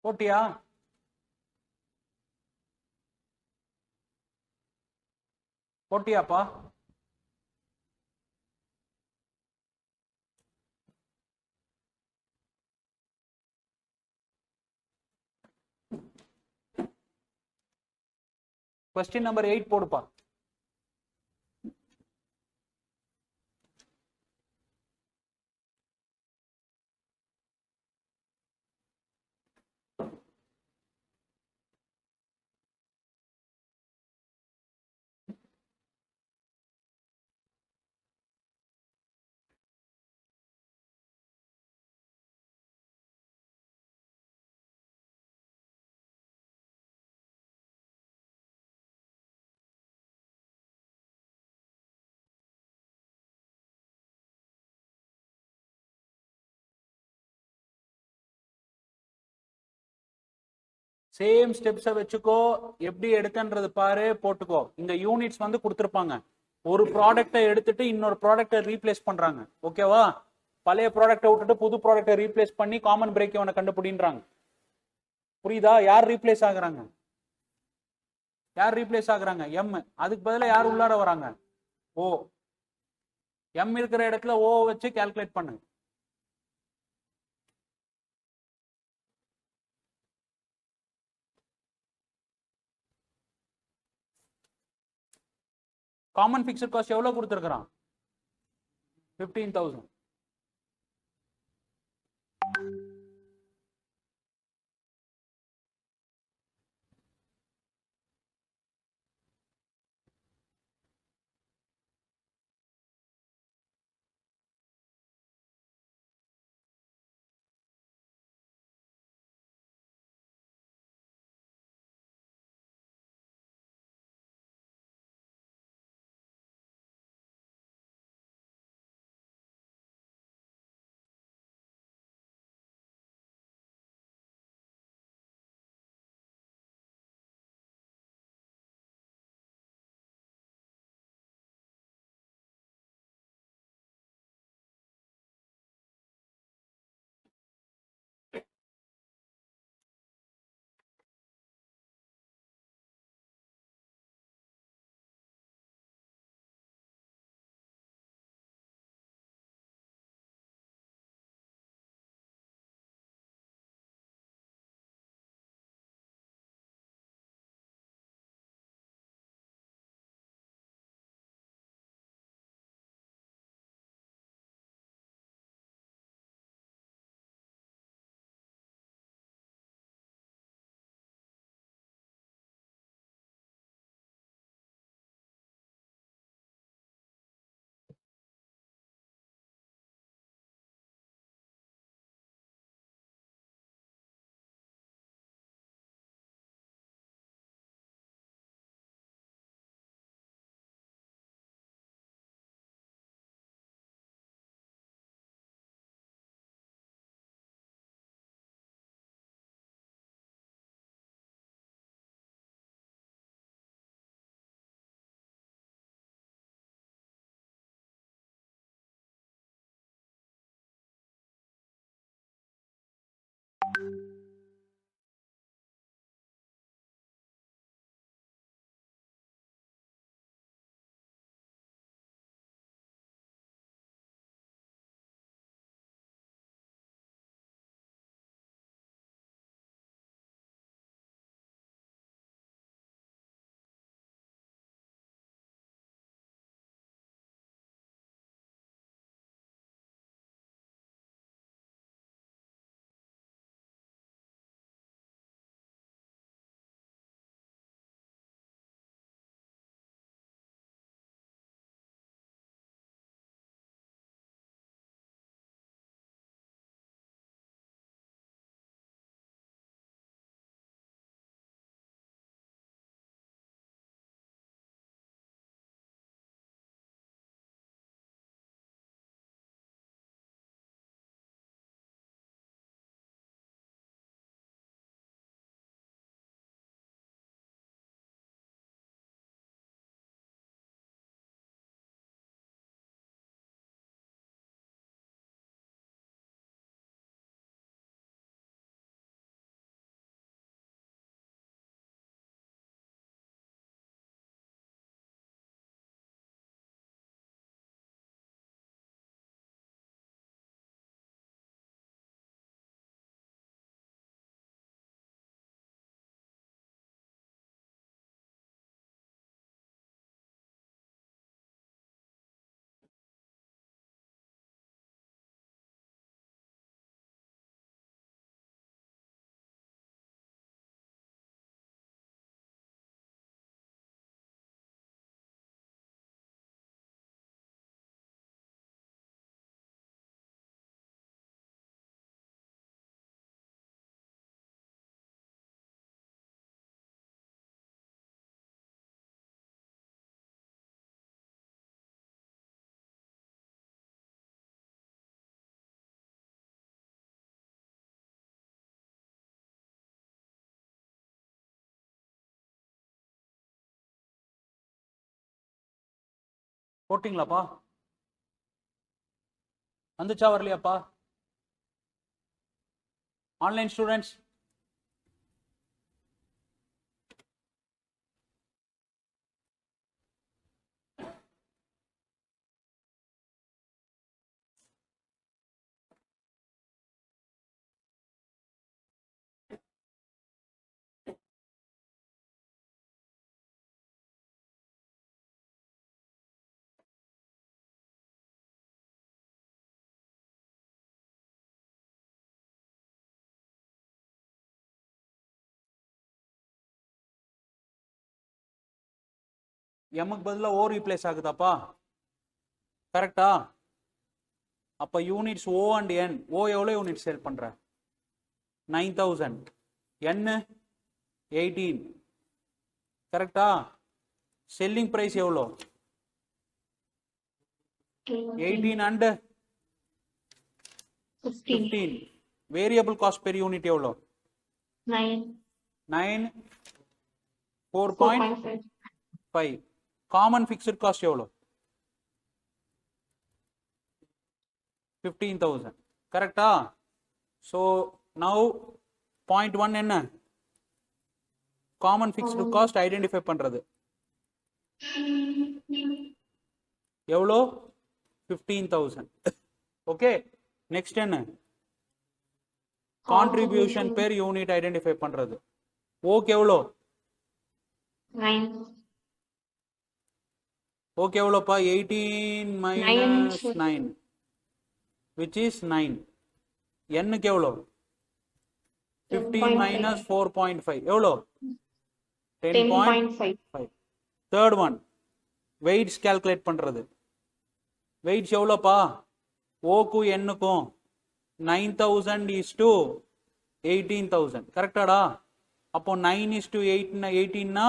போட்டியா? போட்டியாப்பா? கொஸ்டின் நம்பர் 8 போடுப்பா. சேம் ஸ்டெப்ஸை வச்சுக்கோ, எப்படி எடுத்தன்றது பாரு, போட்டுக்கோ. இங்க யூனிட்ஸ் வந்து கொடுத்துருப்பாங்க. ஒரு ப்ராடக்டை எடுத்துட்டு இன்னொரு ப்ராடக்டை ரீப்ளேஸ் பண்றாங்க. ஓகேவா? பழைய ப்ராடக்டை விட்டுட்டு புது ப்ராடக்டை ரீப்ளேஸ் பண்ணி காமன் பிரேக் இவனை கண்டுபிடின்றாங்க. புரியுதா? யார் ரீப்ளேஸ் ஆகுறாங்க? யார் ரீப்ளேஸ் ஆகுறாங்க? எம். அதுக்கு பதிலாக யார் உள்ளார வராங்க? ஓ. எம் இருக்கிற இடத்துல ஓ வச்சு கால்குலேட் பண்ணு. காமன் பிக்சட் காஸ்ட் எவ்வளவு கொடுத்துருக்கான்? 15,000. போட்டிங்களாப்பா? வந்துச்சா வரலையாப்பா? ஆன்லைன் ஸ்டூடெண்ட்ஸ் எம்முக்கு பதிலா ஓ ரீப்ளேஸ் ஆகுதாப்பா? கரெக்டா? அப்ப யூனிட்ஸ் ஓ அண்ட் என். ஓ எவ்வளோ யூனிட் சேல் பண்ற? 9000. என் 18. கரெக்டா? செல்லிங் பிரைஸ் எவ்வளோ? 18 and 15. Variable cost per unit எவ்வளோ? 9 4.5. காமன் ஃபிக்ஸ்ட் காஸ்ட் எவ்வளோ? 15,000. கரெக்டா? ஸோ நவ் பாயிண்ட் 1 என்ன? காமன் ஃபிக்ஸ்டு காஸ்ட் ஐடென்டிஃபை பண்றது. எவ்வளோ? 15,000. ஓகே, நெக்ஸ்ட் என்ன? கான்ட்ரிபியூஷன் பெர் யூனிட் ஐடென்டிஃபை பண்றது. ஓகே எவ்வளோ? 9. ஓகே எவ்வளோப்பா? 18 minus 9 which is 9. என்னுக்கு எவ்வளோ? 15 minus 4.5 எவ்வளோ? 10.5. தேர்ட் ஒன் வெயிட்ஸ் கால்குலேட் பண்றது. வெயிட்ஸ் எவ்வளோப்பா? ஓக்கும் என்னுக்கும் 9000 is to 18,000. கரெக்டாடா? அப்போ 9 is to 18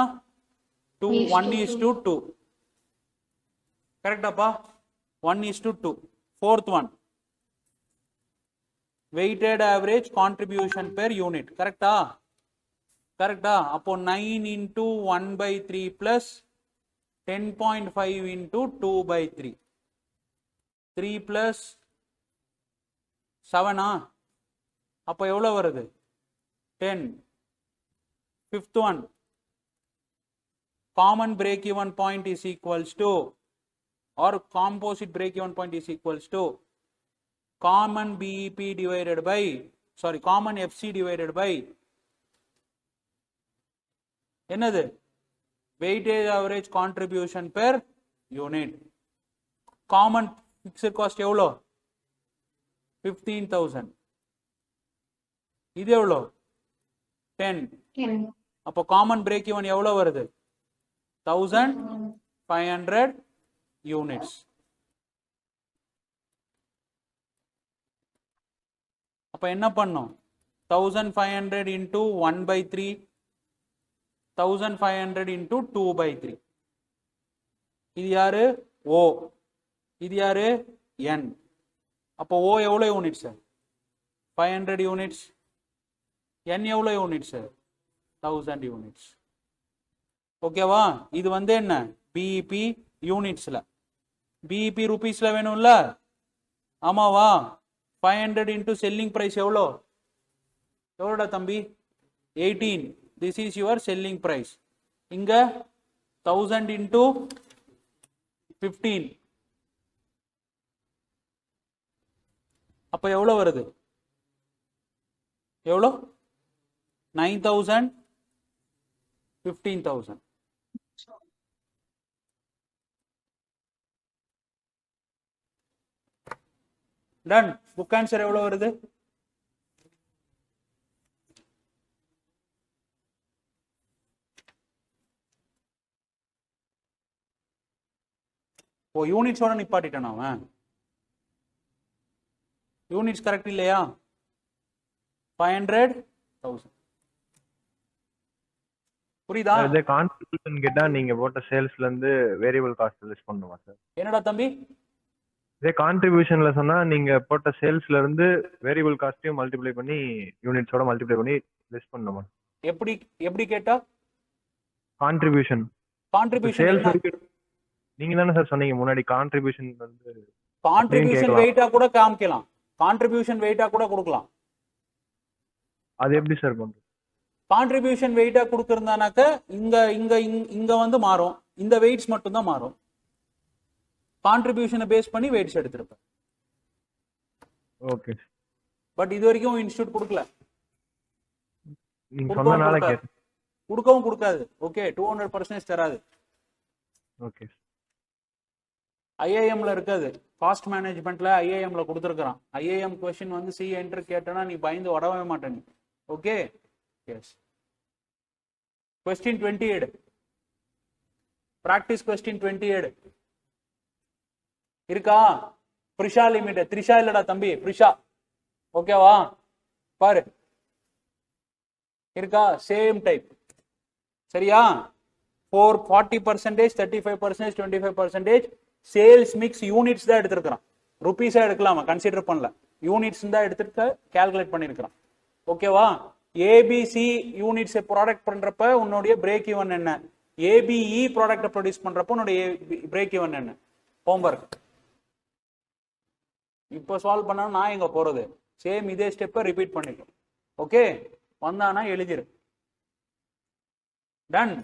2 1 is to 2. கரெக்டாப்பா? 1 is to 2. Fourth one weighted average contribution per unit. கரெக்டா? கரெக்டா? அப்போ 9 into 1/3 plus 10.5 into 2/3. 3 plus 7 அப்போ எவ்வளோ வருது? 10. Fifth one common break even point is equals to, or composite break even point is equals to common BEP divided by, sorry, common FC divided by என்னது? weighted average contribution per unit. common fixed cost எவ்வளோ? 15,000. இது எவ்வளோ? 10. அப்போ common break even எவ்வளோ வருது? 1500 units. அப்ப என்ன பண்ணும்? 1500 into 1/3, 1500 into 2/3. இது யாரு? ஓ. இது யாரு? என். அப்போ ஓ எவ்வளோ யூனிட்ஸ்? 500 யூனிட்ஸ். என் எவ்வளோ யூனிட்ஸ்? 1000 யூனிட்ஸ். ஓகேவா? இது வந்து என்ன? பிஇபி யூனிட்ஸ்ல. பிஇபி ருபீஸ்ல வேணும்ல? ஆமாவா? 500 into செல்லிங் பிரைஸ் எவ்வளோ? எவ்வளோடா தம்பி? 18. This is your selling price. இங்க 1000 into 15. அப்ப எவ்வளோ வருது? எவ்வளோ? 9,000, 15,000. டன். புக் ஆன்சர் எவ்வளோ வருது? ஓ, யூனிட்ஸோட நிப்பாட்டிட்டான் அவன். யூனிட்ஸ் கரெக்ட் இல்லையா? 500,000. புரியுதா? இதே கான்ட்ரிபியூஷன் கேட்டா நீங்க போட்ட சேல்ஸ்ல இருந்து வேரியபிள் காஸ்ட் லிஸ்ட் பண்ணுமா சார்? என்னடா தம்பி? இதே கான்ட்ரிபியூஷன்ல சொன்னா நீங்க போட்ட சேல்ஸ்ல இருந்து வேரியபிள் காஸ்டையும் மல்டிப்ளை பண்ணி யூனிட்ஸோட மல்டிப்ளை பண்ணி லிஸ்ட் பண்ணுமா? எப்படி எப்படி கேட்டா? கான்ட்ரிபியூஷன் கான்ட்ரிபியூஷன் சேல்ஸ் நீங்க தானே சார் சொன்னீங்க முன்னாடி கான்ட்ரிபியூஷன் வந்து கான்ட்ரிபியூஷன் கேட்கலாம். வெயிட்டா கூட காமிக்கலாம், கான்ட்ரிபியூஷன் வெயிட்டா கூட கொடுக்கலாம். அது எப்படி சார் பண்றது? கான்ட்ரிபியூஷன் வெயிட்டா கொடுக்கறதானாக்க இங்க இங்க இங்க வந்து மாறும், இந்த வெயிட்ஸ் மட்டும் தான் மாறும். கான்ட்ரிபியூஷனை பேஸ் பண்ணி வெயிட்ஸ் எடுத்திருப்பேன். ஓகே. பட் இது வரைக்கும் இன்ஸ்டியூட் கொடுக்கல, நீங்க சொன்னனால கேட்டேன். கொடுக்கவும் கொடுக்காது. ஓகே, 200% தராது. ஓகே. ஐஏஎம்ல இருக்காது, காஸ்ட் மேனேஜ்மெண்ட்ல ஐஏஎம்ல கொடுத்துருக்கான். ஐஏஎம் கொஸ்டின் வந்து சி என்ட்ரு கேட்டனா நீ பயந்து வரவே மாட்டேன். Okay, yes. Question 28, practice question 28 இருக்கா? பிரிஷா லிமிடெட், த்ரிஷா இல்லடா தம்பி, பிரிஷா. ஓகேவா? பாரு இருக்கா? Same type. சரியா? 40%, 35%, 25%. சேல்ஸ் மிக்ஸ் யூனிட்ஸ் தான் எடுத்திருக்கிறான், ருபீஸா எடுக்கலாமா கன்சிடர் பண்ணல, யூனிட்ஸ் தான் எடுத்துட்டு கால்குலேட் பண்ணிருக்கிறான். ஓகேவா? ஏபிசி யூனிட்ஸ் ப்ராடக்ட் பண்றப்ப உன்னுடைய பிரேக் ஈவன் என்ன, ஏபிஇ ப்ராடக்ட் ப்ரொடியூஸ் பண்றப்ப உன்னுடைய பிரேக் ஈவன் என்ன. ஹோம்வொர்க் இப்போ சால்வ் பண்ணா நான் எங்க போறது, சேம் இதே ஸ்டெப்பை ரிப்பீட் பண்ணிக்கும். ஓகே, வந்தானா எழுதிரு. டன்.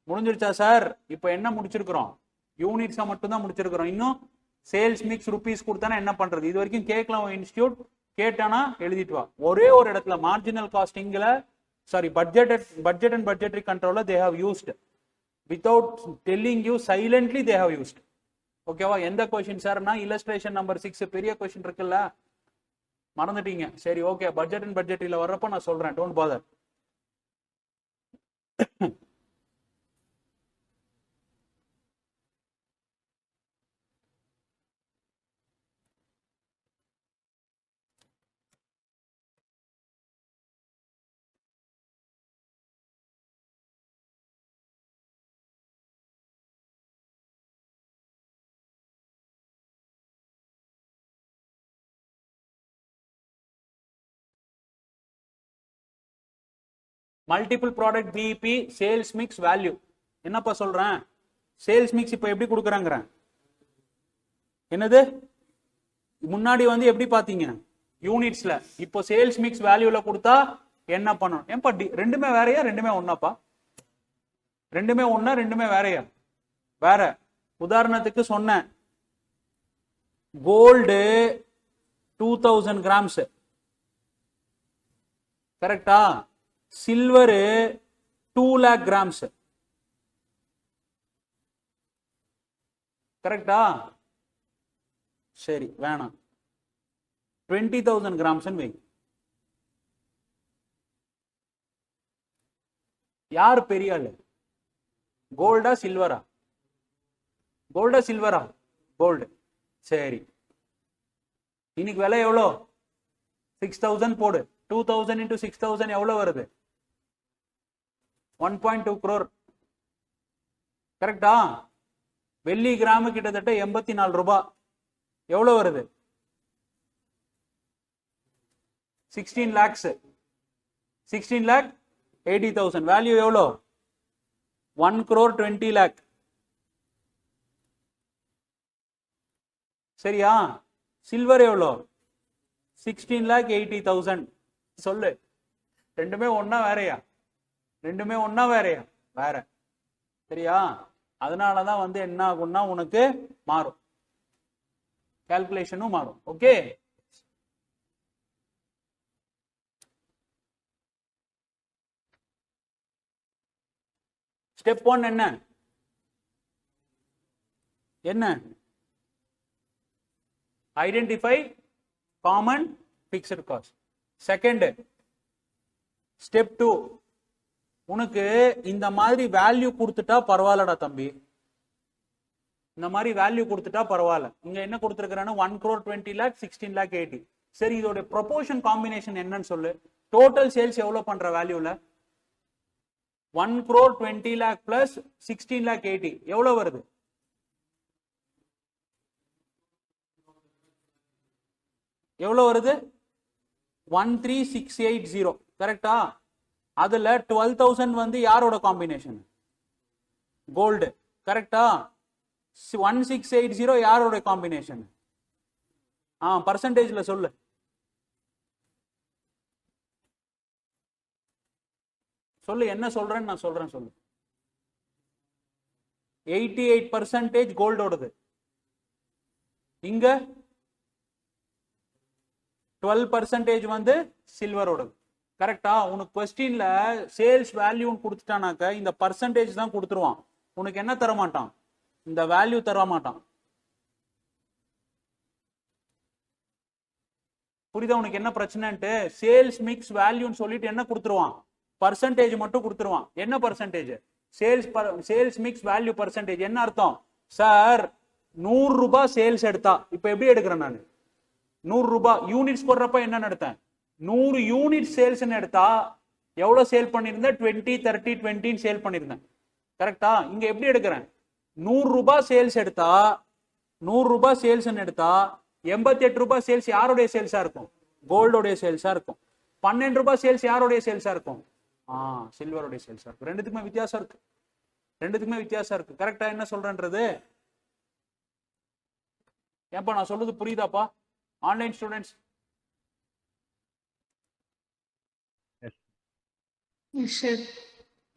முடிஞ்சிருச்சா சார்? இப்போ என்ன முடிச்சிருக்கிறோம்? யூனிட்ஸை மட்டும் தான் முடிச்சிருக்கிறோம். இன்னும் சேல்ஸ் மிக்ஸ் ருபீஸ் கொடுத்தானா என்ன பண்றது? இது வரைக்கும் கேட்கலாம் இன்ஸ்டியூட், கேட்டானா எழுதிட்டு வா. ஒரே ஒரு இடத்துல மார்ஜினல் காஸ்டிங்ல, சாரி பட்ஜெட் அண்ட் பட்ஜெட்டரி கண்ட்ரோல்ல they have used, without telling you silently they have used. ஓகேவா? எந்த கொஸ்டின் சார்னா இல்லஸ்ட்ரேஷன் நம்பர் 6 பெரிய கொஸ்டின் இருக்குல்ல, மறந்துட்டீங்க. சரி, ஓகே, பட்ஜெட் அண்ட் பட்ஜெட்டரியில வர்றப்ப நான் சொல்றேன், don't father. Multiple product PIB sales mix value. என்னப்பா சொல்றேன்? சேல்ஸ் மிக்ஸ் இப்போ எப்படி கொடுக்குறாங்கிறேன். என்னது முன்னாடி வந்து எப்படி பாத்தீங்க யூனிட்ஸ்ல, இப்போ சேல்ஸ் மிக்ஸ் வேல்யூல கொடுத்தா என்ன பண்ணணும்? ஏன்பா ரெண்டுமே வேறையா ரெண்டுமே ஒன்னாப்பா? ரெண்டுமே ஒன்னா ரெண்டுமே வேறையா? வேற. உதாரணத்துக்கு சொன்னேன், கோல்டு 2000 கிராம்ஸ் கரெக்டா, சில்வர் 2 lakh கிராம்ஸ் கரெக்டா. சரி, வேணாம், 20,000 கிராம்ஸ் வை. யார் பெரிய ஆளு, கோல்டா சில்வரா? கோல்டா சில்வரா? கோல்டு. சரி, இன்னைக்கு விலை எவ்வளோ? 6,000 போடு. 2,000 into 6,000 எவ்வளவு வருது? 1.2 crore. கரெக்டா? வெள்ளி கிராமு கிட்டத்தட்ட 84 ரூபாய். எவ்வளவு வருது? 16 lakhs. 16 lakh 80,000. வேல்யூ எவ்வளோ? 1 crore 20 lakh. சரியா? சில்வர் எவ்வளோ? 16 lakh 80,000. சொல்லு, ரெண்டுமே ஒன்னா வேறையா? ரெண்டுமே ஒன்னா வேறையா? வேற. சரியா? அதனாலதான் வந்து என்ன ஆகும்னா உனக்கு மாறும், கால்குலேஷனும் மாறும். ஓகே, ஸ்டெப் 1 என்ன? என்ன? Identify common fixed cost. Second step 2, உனக்கு இந்த மாதிரி வேல்யூ கொடுத்துட்டா பரவாயில்லடா தம்பி, இந்த மாதிரி வேல்யூ கொடுத்துட்டா பரவாயில்ல. இங்க என்ன கொடுத்துருக்கானு 1 crore 20 lakh 16 lakh 80. சரி, இதோட ப்ரொபோர்ஷன் காம்பினேஷன் என்னன்னு சொல்லு. டோட்டல் சேல்ஸ் எவ்வளவு பண்ற வேல்யூல 1 crore 20 lakh பிளஸ் 16 lakh 80 எவ்வளவு வருது? எவ்வளவு வருது? 13,680. கரெக்டா? அதுல 12,000 வந்து யாரோட காம்பினேஷன்? கோல்டு. கரெக்டா? 1680 யாரோட காம்பினேஷன்? பர்சன்டேஜ்ல சொல்லு. சொல்லு என்ன சொல்றேன்னு நான் சொல்றேன் சொல்லு. 88% கோல்டோடது. இங்க 12% வந்து சில்வரோடது. கரெக்டா? உனக்கு கொஸ்டின்ல சேல்ஸ் வேல்யூன்னு கொடுத்துட்டானாக்க இந்த பர்சன்டேஜ் தான் கொடுத்துருவான். உனக்கு என்ன தர மாட்டான்? இந்த வேல்யூ தர மாட்டான். புரியுதா உனக்கு என்ன பிரச்சனைன்ட்டு? சேல்ஸ் மிக்ஸ் வேல்யூன்னு சொல்லிட்டு என்ன கொடுத்துருவான்? பர்சன்டேஜ் மட்டும் கொடுத்துருவான். என்ன percentage? Sales mix value percentage. என்ன அர்த்தம்? சார் 100 ரூபாய் சேல்ஸ் எடுத்தா, இப்ப எப்படி எடுக்கிறேன் நான்? 100 ரூபாய் யூனிட்ஸ் போடுறப்ப என்ன எடுத்தேன்? 100 யூனிட் சேல்ஸ் எடுத்தா எவ்வளவு சேல் பண்ணிருந்தேன்? 20, 30, 20 சேல் பண்ணிருந்தேன். கரெக்டா? இங்க எப்படி எடுக்கிறேன்? 100 ரூபாய் சேல்ஸ் எடுத்தா, 100 ரூபாய் சேல்ஸ் எடுத்தா 88 ரூபாய் சேல்ஸ் யாருடைய சேல்ஸா இருக்கும்? கோல்டோடைய சேல்ஸா இருக்கும். 12 ரூபாய் சேல்ஸ் யாருடைய சேல்ஸா இருக்கும்? சில்வருடைய சேல்ஸா இருக்கும். ரெண்டுத்துக்குமே வித்தியாசம் இருக்கு. ரெண்டுத்துக்குமே வித்தியாசம் இருக்கு. கரெக்டா என்ன சொல்றேன்றது? ஏன்பா நான் சொல்றது புரியுதாப்பா ஆன்லைன் ஸ்டூடெண்ட்ஸ்?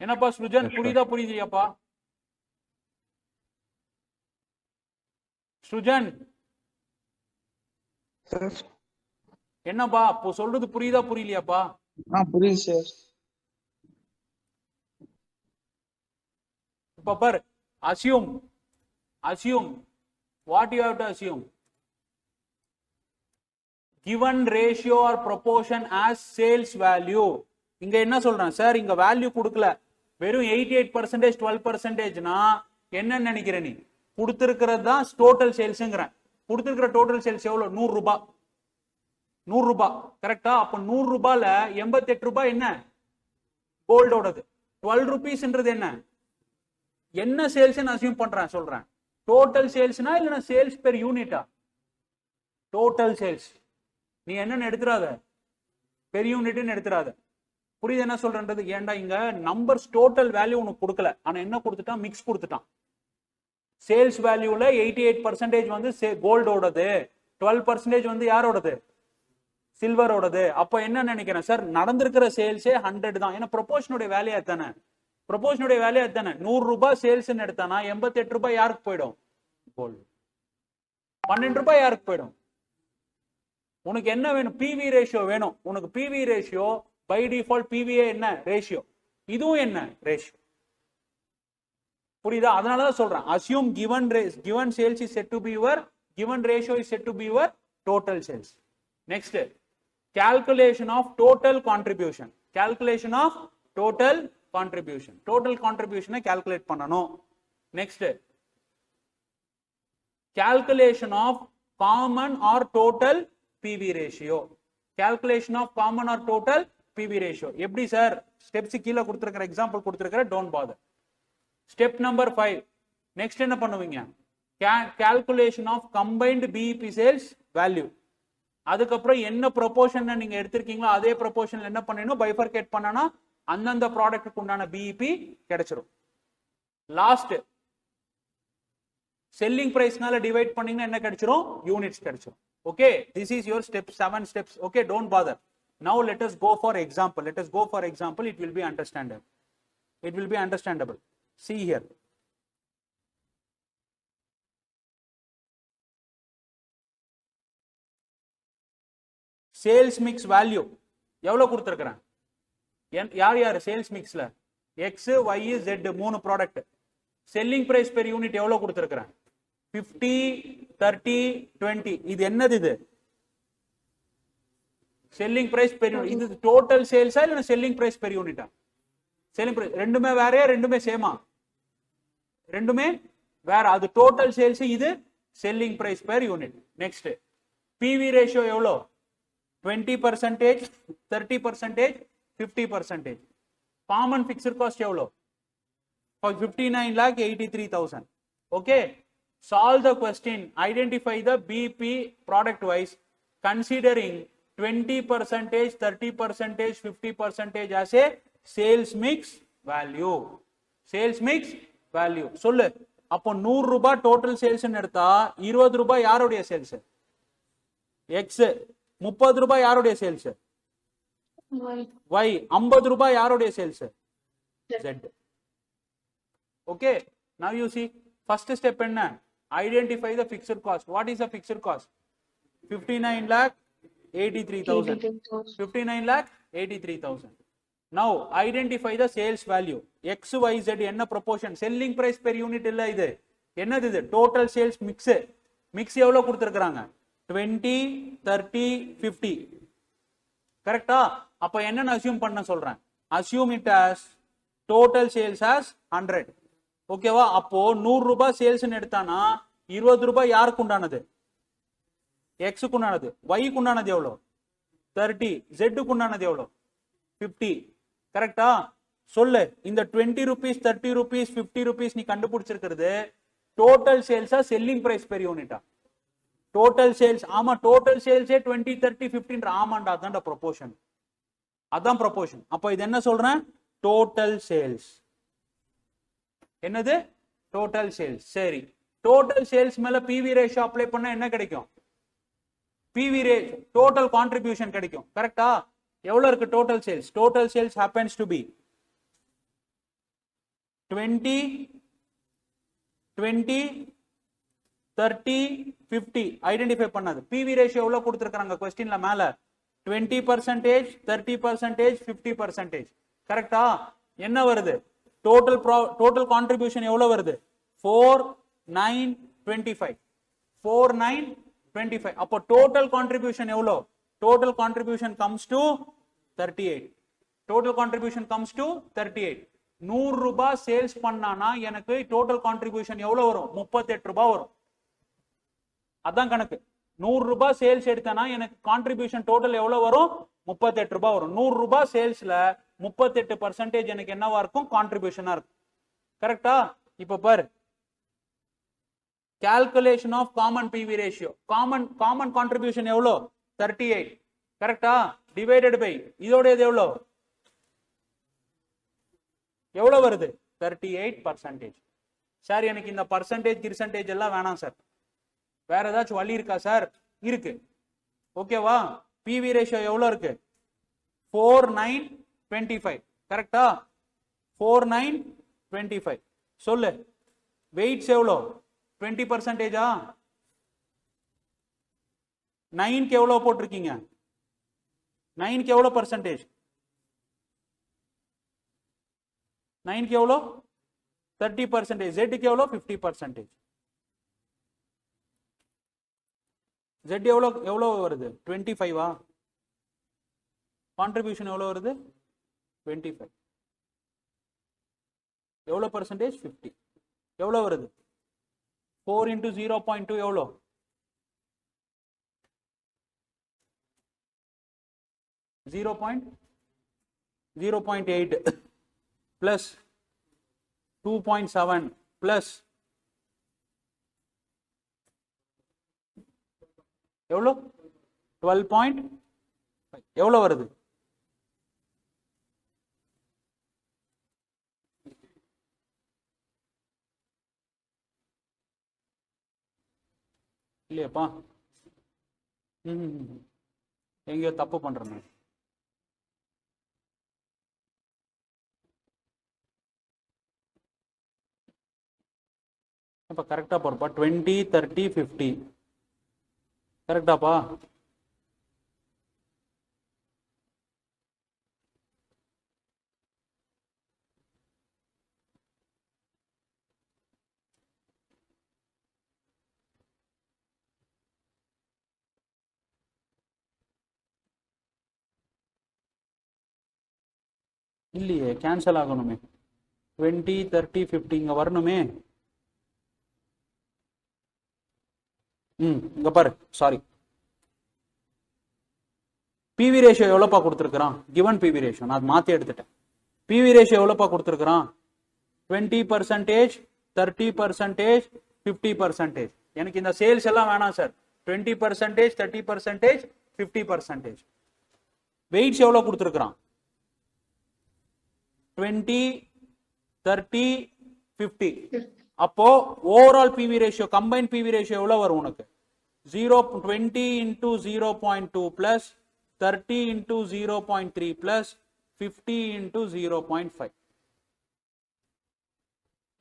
என்னப்பா சுஜன் புரியுதா புரியுதியாப்பா? சுஜன் என்னப்பா இப்போ சொல்றது புரியுதா புரியலையாப்பா? புரியுது சார். இப்ப பாரு, assume what you have to assume, given ratio or proportion as sales value. இங்க என்ன சொல்றேன் சார்? இங்க வேல்யூ கொடுக்கல, வெறும் 88% 12%னா என்ன நினைக்கிற நீ? கொடுத்திருக்கிறது தான் டோட்டல் சேல்ஸ்ங்கிறேன். கொடுத்திருக்கிற டோட்டல் சேல்ஸ் எவ்வளவு? 100 ரூபாய். 100 ரூபாய். கரெக்டா? அப்ப 100 ரூபாயில 88 ரூபாய் என்ன? கோல்டோடது. 12 ரூபீஸ்ன்றது என்ன? என்ன சேல்ஸ் அசியூம் பண்றேன் சொல்றேன். டோட்டல் சேல்ஸ்னா இல்லனா சேல்ஸ் பெர் யூனிட்டா? Total sales. நீ என்னன்னு எடுத்துறாத, பெர் யூனிட்னு எடுத்துறாத. புரியுது என்ன சொல்றேன்றது? ஏன்டா இங்க நம்பர்ஸ் டோட்டல் வேல்யூ உனக்கு கொடுக்கல, ஆனா என்ன கொடுத்துட்டான்? மிக்ஸ் கொடுத்துட்டான். சேல்ஸ் வேல்யூல 88% வந்து கோல்டோடது, 12% வந்து யாரோடது? சில்வரோடது. அப்ப என்ன நினைக்கிறேன் சார்? நடந்திருக்கிற சேல்ஸே 100 தான். ஏன்னா ப்ரொபோஷனுடைய வேல்யூ தானே. ப்ரொபோஷனுடைய வேல்யூ தானே. 100 ரூபாய் சேல்ஸ் எடுத்தானா 88 ரூபாய் யாருக்கு போயிடும்? கோல்டு. 12 ரூபாய் யாருக்கு போயிடும்? உனக்கு என்ன வேணும்? பிவி ரேஷியோ வேணும். உனக்கு PV ratio by default PVA என்ன ரேஷியோ, இதுவும் என்ன ரேஷியோ. புரியுதா? அதனாலதான் சொல்றேன் assume given sales is said to be your, given ratio is said to be your total sales. Next, calculation of total contribution. Calculation of total contribution. Total contribution calculate பண்ணனும். Next, calculation of common or total PV ratio. Calculation of common or total PV ratio. எப்படி sir? Steps கீழே கொடுத்திருக்கிற example கொடுத்திருக்கிற, don't bother. Step number 5. Next என்ன பண்ணுவீங்க? Calculation of combined BEP sales value. அதுக்கப்புறம் என்ன proportion நீங்க எடுத்திருக்கீங்களோ அதே ப்ரொபோர்ஷன்ல என்ன பண்ணணும்? பைஃபர்கேட் பண்ணனா அந்தந்த ப்ராடக்ட்டுக்கு உண்டான பிஇபி கிடைச்சிரும். லாஸ்ட் செல்லிங் பிரைஸ்னால டிவைட் பண்ணீங்கன்னா என்ன கிடைச்சிரும்? யூனிட்ஸ் கிடைச்சிரும். Okay, this is your step 7 steps. Okay, don't father. Now let us go for example. Let us go for example. It will be understandable. It will be understandable. See here. Sales mix value எவ்வளவு கொடுத்திருக்கிறேன்? யார் யார் sales மிக்ஸ்ல? X, Y, Z 3 product. Selling price per unit எவ்வளவு கொடுத்திருக்கிறேன்? 50, 30, 20. இது என்னது? இது செல்லிங் பிரைஸ் பெர் யூனிட். இது டோட்டல் சேல்ஸா இல்ல செல்லிங் பிரைஸ் பெர் யூனிட்டா? Selling price. ரெண்டுமே வேறயா? ரெண்டுமே சேமா? ரெண்டுமே வேற. அது டோட்டல் சேல்ஸ், இது selling price per unit. Next, PV ratio எவ்வளோ? 20%, 30%, 50%. காமன் பிக்ஸ்ட் காஸ்ட் எவ்வளோ? 59,83,000. Okay, solve the question. Identify the BP product wise considering 20%, 30%, 50% as a sales mix value. Sales mix value. சொல்லு, அப்போ 100 ரூபாய் டோட்டல் சேல்ஸ் எடுத்தா 20 ரூபாய் யாருடைய sales? X. 30 ரூபாய் யாருடைய சேல்ஸ்? Y. Y. 50 ரூபாய் யாருடைய sales? Z. Okay, now you see first step என்ன? Identify the fixed cost. What is the fixed cost? 59 lakh 83,000. 59 lakh 83,000. Now identify the sales value. X, Y, Z என்ன proportion? Selling price per unit இல்ல இது. என்னது இது? Total sales mix. Mix எவ்வளவு கொடுத்திருக்காங்க? 20, 30, 50. கரெக்டா? அப்ப என்னன்னு அசியூம் பண்ண சொல்றேன்? Assume it as total sales as 100. ஓகேவா? அப்போ 100 ரூபாய் சேல்ஸ் எடுத்தானா 20 ரூபாய் யாருக்கு உண்டானது? X க்கு உண்டானது. Y க்கு உண்டானது எவ்வளவு? 30. Z க்கு உண்டானது எவ்வளவு? 50. கரெக்டா? சொல்லு. இந்த 20 rupees, 30 rupees, 50 rupees நீ கண்டுபிடிச்சிருக்கிறது டோட்டல் சேல்ஸா செல்லிங் பிரைஸ் பெர் யூனிட்டா? Total sales. ஆமா, டோட்டல் சேல்ஸே 20, 30, 15. ஆமாண்டா, அதான்டா ப்ரொபோர்ஷன். அதான் ப்ரொபோர்ஷன். அப்போ இது என்ன சொல்றேன்? Total sales. என்னது? Total sales. சரி, டோட்டல் சேல்ஸ் மேல பிவி ரேஷியோ அப்ளை பண்ணா என்ன கிடைக்கும்? பிவி ரேஷியோ டோட்டல் கான்ட்ரிபியூஷன் கிடைக்கும். கரெக்டா? எவ்வளவு இருக்கு total sales? Total sales happens to be 20, 20, 30, 50. Identify பண்ணது. பிவி ரேஷியோ எவ்வளவு கொடுத்திருக்காங்க क्वेश्चनல மேல? 20%, 30%, 50%. கரெக்டா? என்ன வருது? டோட்டல் கான்ட்ரிபியூஷன் எவ்வளவு வருது? 4, 9, 25. 4, 9, 25. அப்போ டோட்டல் கான்ட்ரிபியூஷன் எவ்வளவு? Total contribution comes to 38. Total contribution comes to 38. 100 ரூபாய் சேல்ஸ் பண்ணானா எனக்கு டோட்டல் கான்ட்ரிபியூஷன் எவ்வளவு வரும்? 38 ரூபாய் வரும். அதான் கணக்கு. 100 ரூபாய் சேல்ஸ் எடுத்தனா எனக்கு கான்ட்ரிபியூஷன் டோட்டல் எவ்வளவு வரும்? 38 ரூபாய் வரும். 100 ரூபாய் சேல்ஸ்ல 38% எனக்கு என்னவா இருக்கும்? கான்ட்ரிபியூஷனா இருக்கும். கரெக்டா? இப்ப பாரு, calculation of common PV ratio. common contribution எவ்வளோ? 38. கரெக்டா? divided by இதோட இது எவ்வளோ வருது? 38%. சார், எனக்கு இந்த பர்சன்டேஜ் எல்லாம் வேணாம் சார். வேற ஏதாச்சும் வழி இருக்கா சார்? இருக்கு. ஓகேவா? பிவி ரேஷியோ எவ்வளோ இருக்கு? 4, 9, 25. கரெக்டா? 4, 9, 25. சொல்லு. வெயிட்ஸ் எவ்வளோ? 20%. 9க்கு எவ்வளோ போட்டிருக்கீங்க? 9க்கு எவ்வளோ பர்சன்டேஜ்? 9க்கு எவ்வளோ? 30%. Z எவ்வளோ? 50%. Z எவ்வளோ வருது? 25. கான்ட்ரிபியூஷன் எவ்வளோ வருது? 25. எவ்வளோ பர்சன்டேஜ்? 50. எவ்வளோ வருது? 4 into 0.2 எவ்வளோ? 0.8 plus 2.7 plus எவ்வளோ? 12.5. எவ்வளோ வருது? இல்லையாப்பா? எங்கேயோ தப்பு பண்றேன். அப்ப கரெக்டா போறப்பா. 20, 30, 50. கரெக்டாப்பா? இல்லையே, கேன்சல் ஆகணுமே. 20, 30, 50 இங்க வரணுமே. இங்க பாரு, சாரி. பிவி ரேஷியோ எவ்வளோப்பா கொடுத்துருக்குறான்? கிவன் பிவி ரேஷியோ நான் அது மாற்றி எடுத்துட்டேன். பிவி ரேஷியோ எவ்வளோப்பா கொடுத்துருக்குறான்? 20%, 30%, 50%. எனக்கு இந்த சேல்ஸ் எல்லாம் வேணாம் சார். 20%, 30%, 50%. வெயிட்ஸ் எவ்வளோ கொடுத்துருக்குறான்? 20, 30, 50. அப்போ overall PV ratio combine PV ratio எவ்வளவு வரும் உனக்கு 20 into 0.2 plus 30 into 0.3 plus 50 into 0.5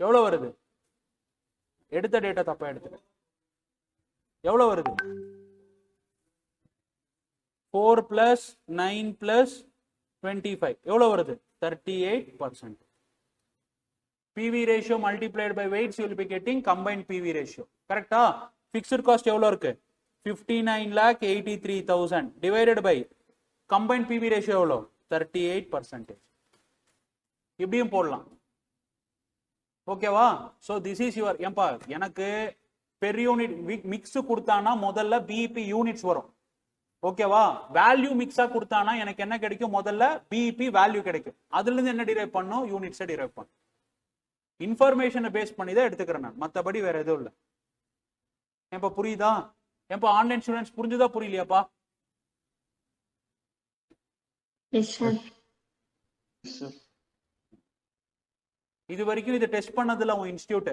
எவ்வளவு வருது? எடுத்த டேட்டா தப்பா எடுத்துக்க. எவ்வளவு வருது? 4 plus 9 plus 25 எவ்வளவு வருது? 38%. PV ratio multiplied by weights you will be getting combined PV ratio. கரெக்டா? Fixed cost எவ்வளவு இருக்கு? 59,83,000 divided by combined PV ratio எவ்வளவு? 38%. இப்படியும் போடலாம். ஓகேவா? So this is your ஏம்பா எனக்கு பெர் யூனிட் மிக்ஸ் கொடுத்தானா முதல்ல பிஇபி யூனிட்ஸ் வரும். ஓகேவா? வேல்யூ மிக்ஸா கொடுத்தானா எனக்கு என்ன கிடைக்கும்? முதல்ல பிஇபி வேல்யூ கிடைக்கும். அதுல இருந்து என்ன டிரைவ் பண்ணும்? யூனிட்ஸ் டிரைவ் பண்ணும். இன்ஃபர்மேஷனை பேஸ் பண்ணி தான் எடுத்துக்கிறேன் நான், மற்றபடி வேற எதுவும் இல்லை. ஏன்பா புரியுதா? ஏன்பா ஆன்லைன் ஸ்டூடெண்ட்ஸ் புரிஞ்சுதா புரியலையாப்பா? Yes, sir. இது வரைக்கும் இதை டெஸ்ட் பண்ணதில்ல உங்க இன்ஸ்டியூட்.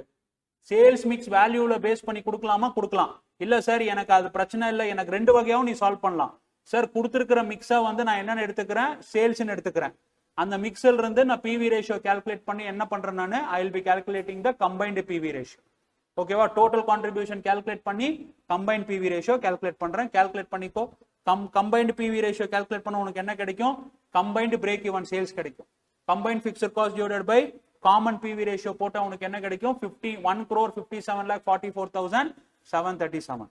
சேல்ஸ் மிக்ஸ் வேல்யூல பேஸ் பண்ணி கொடுக்கலாமா? கொடுக்கலாம். இல்ல சார் எனக்கு அது பிரச்சனை இல்லை, எனக்கு ரெண்டு வகையாவும் நீ சால்வ் பண்ணலாம். சார் கொடுத்துருக்கிற மிக்ஸா வந்து நான் என்னன்னு எடுத்துக்கிறேன்? சேல்ஸ்ன்னு எடுத்துக்கிறேன். அந்த மிக்ஸில் இருந்து நான் பிவி ரேஷியோ கால்குலேட் பண்ணி என்ன பண்றேன் நான்? I will be calculating the combined PV ratio. ஓகேவா? டோட்டல் கான்ட்ரிபியூஷன் கால்குலேட் பண்ணி கம்பைன்ட் பிவி ரேஷியோ கால்குலேட் பண்றேன். கால்குலேட் பண்ணிக்கோ. கம்பைன்டு பிவி ரேஷியோ கால்குலேட் பண்ண உனக்கு என்ன கிடைக்கும்? கம்பைன்டு பிரேக் ஈவன் சேல்ஸ் கிடைக்கும். Combined fixed cost divided by common PV ratio போட்டா உனக்கு என்ன கிடைக்கும்? 1,57,44,737.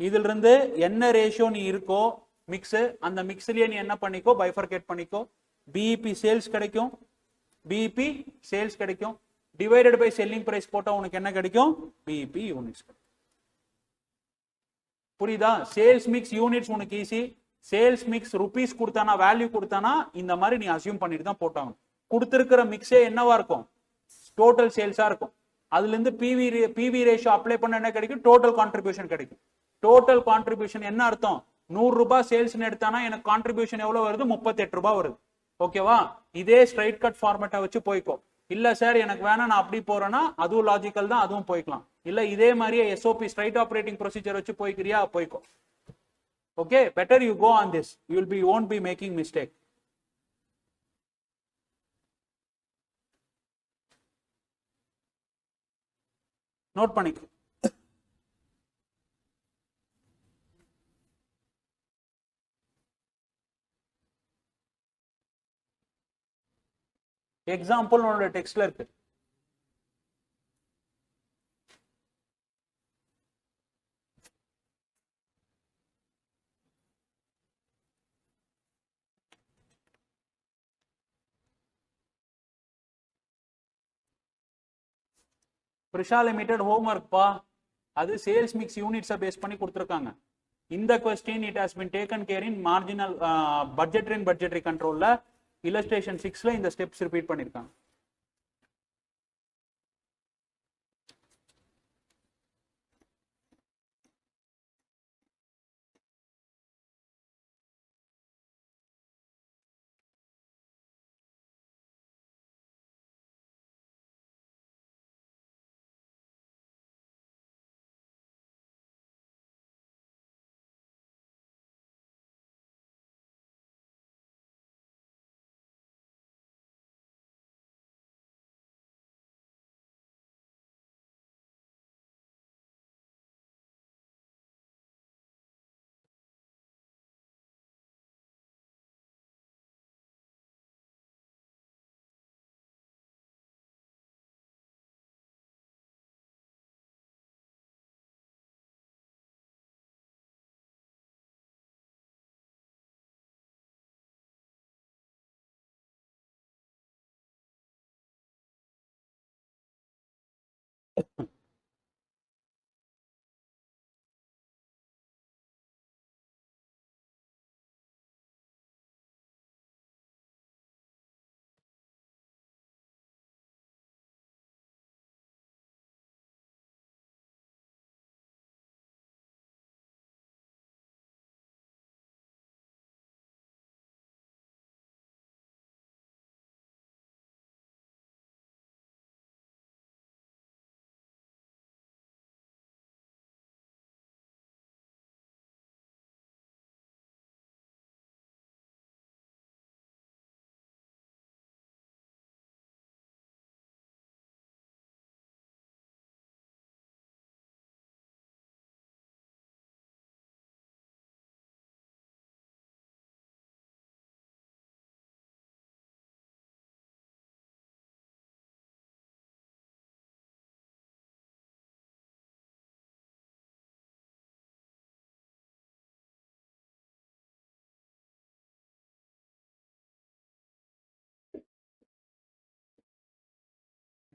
இதுல இருந்து என்ன ரேஷியோ நீ இருக்கோ மிக்ஸ், அந்த மிக்ஸ்லயே நீ என்ன பண்ணிக்கோ? பைஃபர்கேட் பண்ணிக்கோ. பிஇபி சேல்ஸ் கிடைக்கும், பிஇபி சேல்ஸ் கிடைக்கும். டிவைடட் பை செல்லிங் பிரைஸ் போட்டா உனக்கு என்ன கிடைக்கும்? PIB units. புரியுதா? சேல்ஸ் மிக்ஸ் யூனிட்ஸ் உனக்கு ஈஸி. சேல்ஸ் மிக்ஸ் ருபீஸ் கொடுத்தானா வேல்யூ கொடுத்தானா இந்த மாதிரி நீ அசியூம் பண்ணிட்டு தான் போட்டாங்க. கொடுத்திருக்கிற மிக்ஸே என்னவா இருக்கும்? டோட்டல் சேல்ஸா இருக்கும். அதுல இருந்து பிவி ரேஷியோ அப்ளை பண்ண என்ன கிடைக்கும்? டோட்டல் கான்ட்ரிபியூஷன் கிடைக்கும். டோட்டல் கான்ட்ரிபியூஷன் என்ன அர்த்தம்? 100 ரூபாய் சேல்ஸ் எடுத்தானா எனக்கு கான்ட்ரிபியூஷன் எவ்வளவு வருது? 38 ரூபாய் வருது. ஓகேவா? இதே ஸ்ட்ரைட் கட் ஃபார்மேட்டை வச்சு போய்க்கோ. இல்ல சார் எனக்கு வேணா நான் அப்படி போறேன்னா அதுவும் லாஜிக்கல் தான், அதுவும் போய்க்கலாம். இல்ல இதே மாதிரியே எஸ்ஓபி ஸ்ட்ரைட் ஆபரேட்டிங் ப்ரொசீஜர் வச்சு போய்க்கிறியா? போய்க்கோ. Okay, better you go on this, you will be won't be making mistake. Note பண்ணிக்கோ. எக்ஸாம்பிள் உன்னோட டெக்ஸ்ட்ல இருக்கு. பிரிஷா லிமிடெட் ஹோம்வொர்க் பா, அது சேல்ஸ் மிக்ஸ் யூனிட்ஸை பேஸ் பண்ணி கொடுத்துருக்காங்க. இந்த question it has been taken care in marginal budgetary கண்ட்ரோல்ல illustration 6ல இந்த ஸ்டெப்ஸ் ரிப்பீட் பண்ணிருக்காங்க.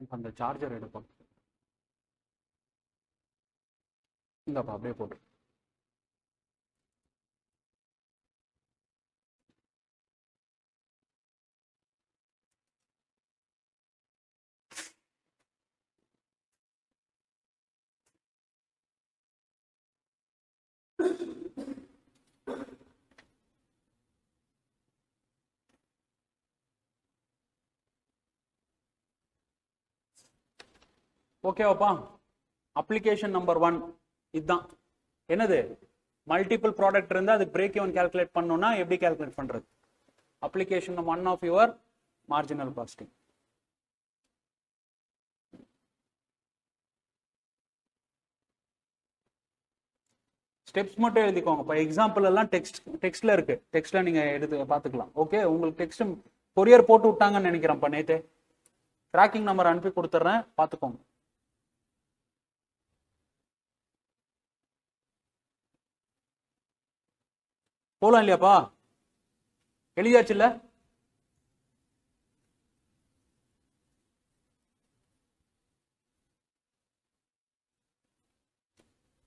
இப்போ அந்த சார்ஜர் எடுப்போம். இந்தப்பா அப்படியே போட்டு. ஓகேவாப்பா? அப்ளிகேஷன் நம்பர் 1 இதுதான். என்னது? மல்டிபிள் ப்ராடக்ட் இருந்தால் அதுக்கு பிரேக் ஈவன் கால்குலேட் பண்ணணும்னா எப்படி கால்குலேட் பண்றது? Application 1 of your marginal costing. Steps மட்டும் எழுதிக்கோங்க. இப்போ எக்ஸாம்பிள் எல்லாம் டெக்ஸ்ட்ல இருக்கு. டெக்ஸ்ட்ல நீங்க எடுத்து பார்த்துக்கலாம். ஓகே, உங்களுக்கு டெக்ஸ்ட் கொரியர் போட்டு விட்டாங்கன்னு நினைக்கிறேன்ப்பா நேத்து. ட்ராக்கிங் நம்பர் அனுப்பி கொடுத்துட்றேன், பார்த்துக்கோங்க. போலாம் இல்லையாப்பா? எழுதியாச்சு இல்ல?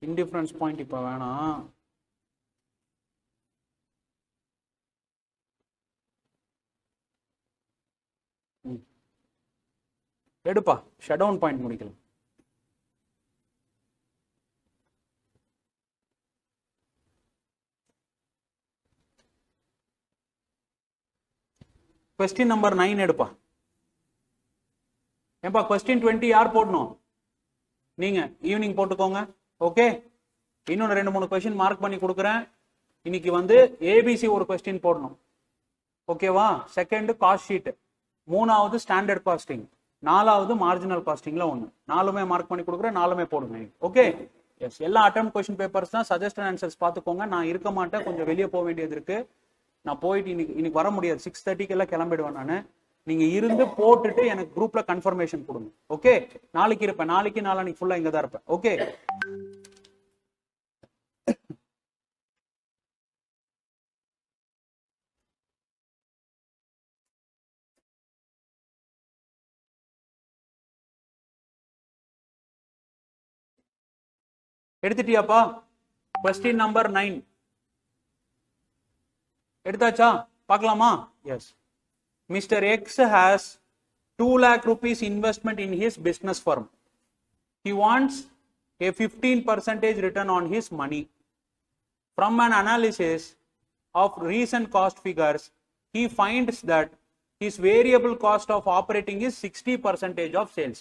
இன்டிஃபரன்ஸ் பாயிண்ட் இப்போ வேணாம். எடுப்பா, ஷட் டவுன் பாயிண்ட் முடிக்கலாம். கொஸ்டின் நம்பர் 9 எடுப்பா. ஏன்பா கொஸ்டின் 20 யார் போடணும்? நீங்க ஈவினிங் போட்டுக்கோங்க. ஓகே, இன்னொன்று 2-3 கொஸ்டின் மார்க் பண்ணி கொடுக்குறேன். இன்னைக்கு வந்து ஏபிசி ஒரு கொஸ்டின் போடணும். ஓகேவா? செகண்ட் காஸ்ட் ஷீட், மூணாவது ஸ்டாண்டர்ட் காஸ்டிங், நாலாவது மார்ஜினல் காஸ்டிங்ல ஒன்று. நாலுமே மார்க் பண்ணி கொடுக்குறேன், நாலுமே போடுங்க. Okay, yes. எல்லா அட்டெம்ப்ட் கொஸ்டின் பேப்பர்ஸ் தான். சஜஸ்டட் ஆன்சர்ஸ் பார்த்துக்கோங்க. நான் இருக்க மாட்டேன், கொஞ்சம் வெளியே போக வேண்டியது இருக்கு. நான் போயிட்டு இன்னைக்கு வர முடியாது. 6:30 எல்லாம் கிளம்பிடுவேன் நான். நீங்க இருந்து போட்டுட்டு எனக்கு குரூப்ல கன்ஃபர்மேஷன் கொடுங்க. ஓகே, நாளைக்கு இருப்பேன். நாளைக்கு ஃபுல்லா இங்க தான் இருப்பேன். ஓகே, எடுத்துட்டியாப்பா? கொஸ்டின் நம்பர் 9 எடுத்தாச்சா? பார்க்கலாமா? Yes. Mister X has 2 lakh rupees investment in his business firm. He wants a 15% return on his money. From an analysis of recent cost figures, he finds that his variable cost of operating is 60% of sales.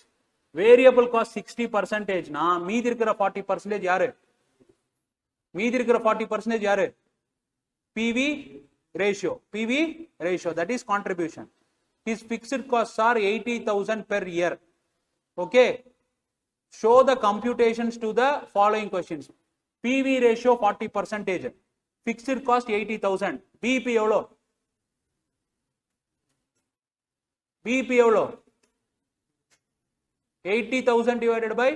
Variable cost 60% na மீதி இருக்கிற 40% யாரு? மீதி இருக்கிற 40% யாரு? PV ratio. PV ratio, that is contribution. His fixed costs are 80,000 per year. Okay, show the computations to the following questions. PV ratio 40%, fixed cost 80,000, BP எவ்வளோ? BP எவ்வளோ? 80,000 divided by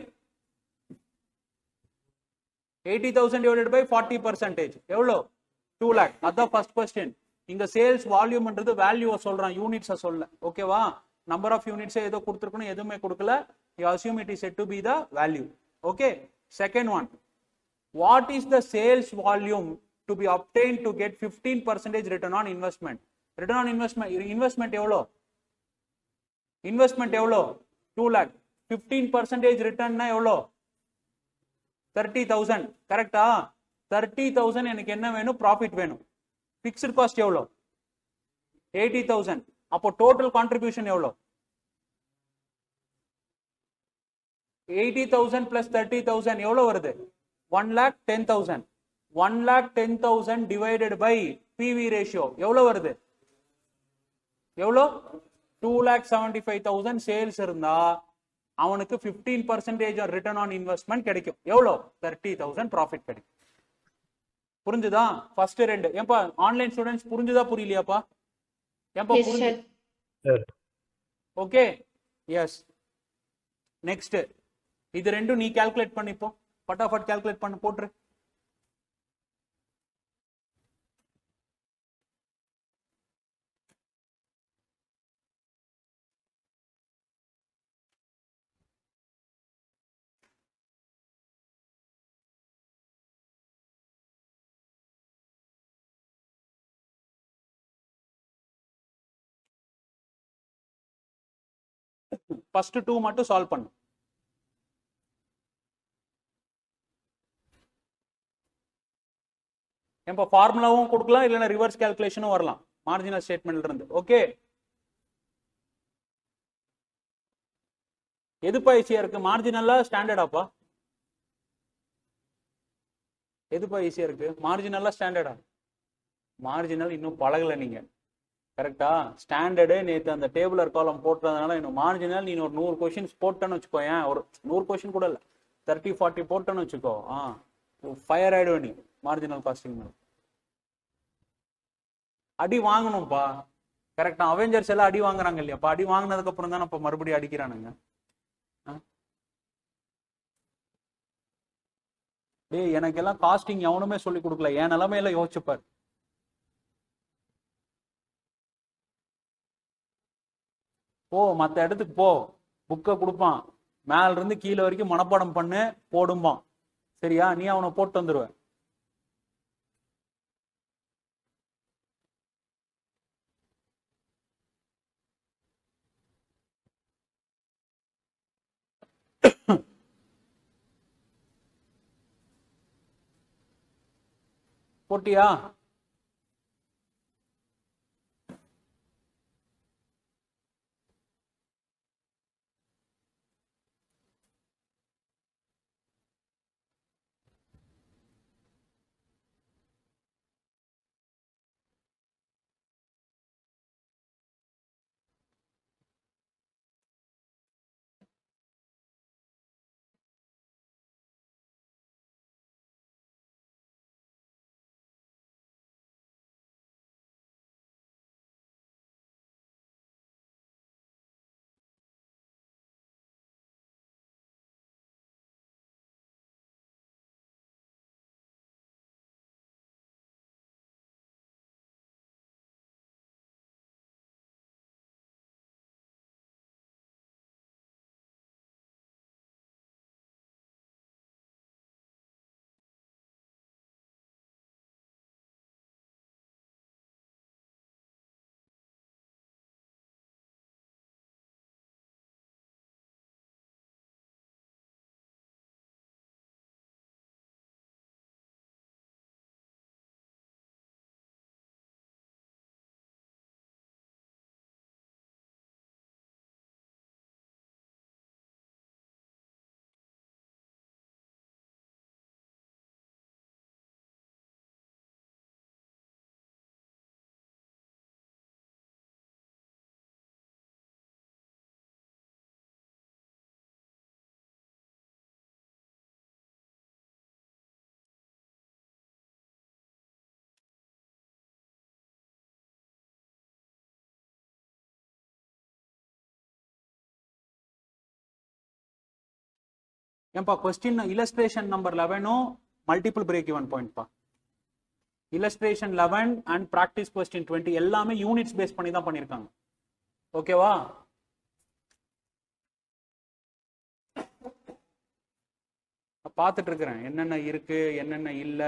40% எவ்வளோ? 2 lakh. அதான் ஃபர்ஸ்ட் கொஸ்டின். இங்க sales வால்யூம்ன்றது வேல்யூவை சொல்றான், யூனிட்ஸை சொல்ல. ஓகேவா? Number of units ஏதோ கொடுத்துருக்கணும், எதுவுமே கொடுக்கல. You assume it is said to be the value. Okay, second one, what is the sales volume to be obtained to get 15% return on investment? Return on investment எவ்வளோ? Investment எவ்வளோ? 2 lakh. 15% ரிட்டர்ன்னா எவ்வளோ? 30,000. கரெக்டா? 30,000 எனக்கு என்ன வேணும்? ப்ராஃபிட் வேணும். Fixed cost எவ்வளோ? 80,000. அப்போ டோட்டல் கான்ட்ரிபியூஷன் எவ்வளோ? 80,000 plus 30,000 எவ்வளோ வருது? 1,10,000. 1,10,000 divided by PV ratio எவ்வளோ வருது? எவ்வளோ? 2,75,000 சேல்ஸ் இருந்தா அவனுக்கு 15% ரிட்டர்ன் ஆன் இன்வெஸ்ட்மெண்ட் கிடைக்கும். எவ்வளோ? 30,000 ப்ராஃபிட் கிடைக்கும். புரிஞ்சுதா? ஃபர்ஸ்ட் ரெண்டு. ஏன்பா ஆன்லைன் ஸ்டூடெண்ட்ஸ் புரிஞ்சுதா புரியலையாப்பா? ஏன்பா புரிஞ்சு? Okay, S. நெக்ஸ்ட், இது ரெண்டும் நீ கால்குலேட் பண்ணிப்போ. பட்டாஃபட் கால்குலேட் பண்ணு, போட்டுரு. ஃபர்ஸ்ட் 2 மட்டும் சால்வ் பண்ணு. இப்போ ஃபார்முலாவும் கொடுக்கலாம், இல்லைன்னா ரிவர்ஸ் கால்குலேஷனும் வரலாம் மார்ஜினல் ஸ்டேட்மெண்ட்ல இருந்து. ஓகே, எதுப்பா ஈஸியா இருக்கு, மார்ஜினலா ஸ்டாண்டர்டாப்பா? எதுப்பா ஈஸியா இருக்கு, மார்ஜினலா ஸ்டாண்டர்டா? மார்ஜினல் இன்னும் பழகல நீங்க, கரெக்டா? ஸ்டாண்டர்டு நேற்று அந்த டேபிளர் காலம் போட்டதுனால இன்னும் மார்ஜினல் நீ ஒரு 100 கொஸ்டின்ஸ் போட்டேன்னு வச்சுக்கோ, ஏன் ஒரு 100 கொஸ்டின் கூட இல்லை, 30-40 போட்டேன்னு வச்சுக்கோ, ஃபயர் ஆயிடுவே நீ மார்ஜினல் காஸ்டிங். அடி வாங்கணும்ப்பா, கரெக்டா? அவெஞ்சர்ஸ் எல்லாம் அடி வாங்குறாங்க இல்லையாப்பா? அடி வாங்கினதுக்கு அப்புறம் தான் இப்ப மறுபடியும் அடிக்கிறானுங்க. டேய், எனக்கு எல்லாம் காஸ்டிங் எவனுமே சொல்லி கொடுக்கல, என் நிலைமையில யோசிச்சுப்பார். போ, மற்ற இடத்துக்கு போ, புக்கை கொடுப்பான், மேல இருந்து கீழே வரைக்கும் மனப்பாடம் பண்ணு போடும்பான், சரியா? நீ அவனை போட்டு வந்துருவ. போட்டியா? ஏன்பா question illustration number 11 multiple break even point பா. இல்லஸ்ட்ரேஷன் 11 அண்ட் பிராக்டிஸ் கொஸ்டின் 20 எல்லாமே யூனிட்ஸ் பேஸ் பண்ணி தான் பண்ணிருக்காங்க. ஓகேவா? பார்த்துட்டு இருக்கிறேன் என்னென்ன இருக்கு என்னென்ன இல்ல.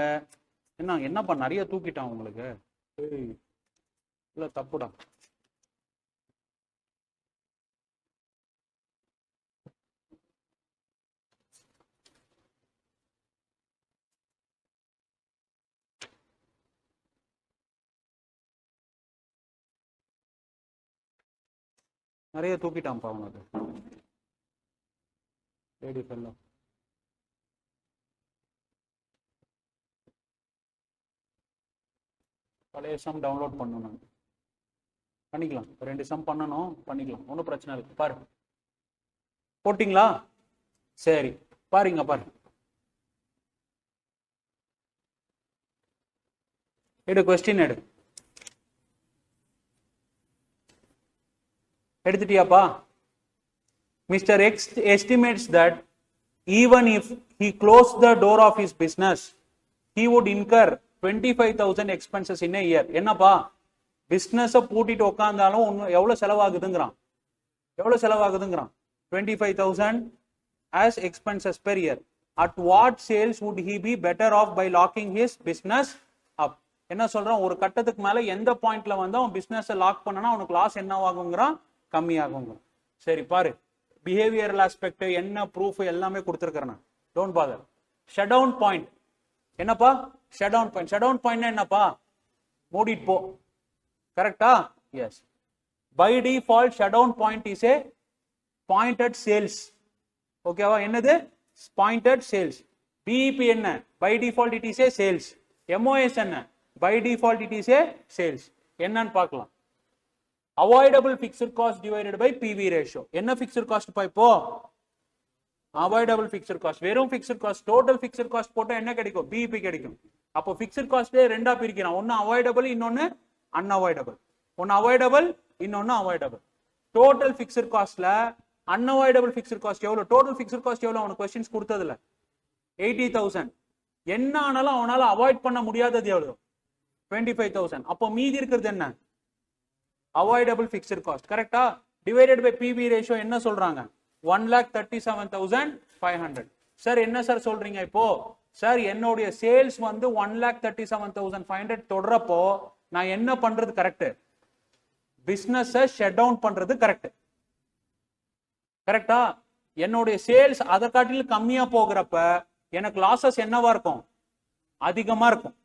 என்னப்பா நிறைய தூக்கிட்டான் உங்களுக்கு? இல்ல தப்புடா. நிறைய தூக்கிட்டான்ப்பா உனக்கு லேடி ஃபெல்லோ. பழைய சம் டவுன்லோட் பண்ணணும், பண்ணிக்கலாம். 2 சம் பண்ணணும், பண்ணிக்கலாம், ஒன்றும் பிரச்சனை இல்லை. பாரு, போட்டிங்களா? சரி, பாருங்க பாரு. எடு, கொஸ்டின் எடு. எடுத்துட்டியாப்பா? Mister X estimates that even if he closed the door of his business, he would incur 25,000 expenses in a year. என்னப்பா, பிசினஸ் பூட்டிட்டு உட்கார்ந்தாலும் எவ்வளவு செலவாகுதுங்கிறான், எவ்வளவு செலவாகுதுங்கிறான்? 25,000 as expenses per year. At what sales would he be better off by locking his business up? என்ன சொல்றான், ஒரு கட்டத்துக்கு மேல எந்த பாயிண்ட்ல வந்து அவன் பிசினஸ் லாக் பண்ணனா அவனுக்கு லாஸ் என்ன ஆகுங்கிறான், கம்மியாகுங்கிறான். சரி பாரு, பிஹேவியரல் ஆஸ்பெக்ட் என்ன ப்ரூஃப் எல்லாமே கொடுத்துருக்கிறேன் நான். Don't bother. Shut down point என்னப்பா? Shut down point. Shut down point என்னப்பா? மூடிட்டு போ. கரெக்டா? Yes. By default shut down point is a pointed sales. ஓகேவா? என்னது? Pointed sales. பிஇபி என்ன? By default it is a sales. MOS என்ன? By default it is a sales. என்னன்னு பார்க்கலாம். Avoidable fixed cost divided by PV ratio. என்ன fixed cost பா இப்போ? Avoidable fixed cost. வெறும் fixed cost, total fixed cost போட்டா என்ன கிடைக்கும்? பிஇபி கிடைக்கும். அப்போ ஃபிக்ஸ்ட் காஸ்டே ரெண்டா பிரிக்கிறான். ஒன்னு அவாய்டபிள், இன்னொன்னு அன்அவாய்டபிள். ஒன்னு அவாய்டபிள், இன்னொன்னு அவாய்டபிள். டோட்டல் ஃபிக்ஸ்ட் காஸ்ட்ல அன்அவாய்டபிள் ஃபிக்ஸ்ட் காஸ்ட் எவ்வளவு? டோட்டல் ஃபிக்ஸ்ட் காஸ்ட் எவ்வளவு? அவனுக்கு क्वेश्चंस கொடுத்ததுல 80,000. என்ன ஆனாலும் அவனால அவாய்ட் பண்ண முடியாதது எவ்வளவு? 25,000. அப்போ மீதி இருக்கிறது என்ன? Avoidable fixed cost. கரெக்டா? டிவைடட் பை பிவி ரேஷியோ என்ன சொல்றாங்க? 1,37,500. சார் என்ன சார் சொல்றீங்க இப்போ? சார் என்னுடைய சேல்ஸ் வந்து 1,37,500 தொடரப்போ நான் என்ன பண்றது கரெக்ட்? பிசினஸ் ஷட் டவுன் பண்றது கரெக்ட். கரெக்டா? என்னுடைய சேல்ஸ் அதை காட்டிலும் கம்மியா போகிறப்ப எனக்கு லாசஸ் என்னவா இருக்கும்? அதிகமா இருக்கும்.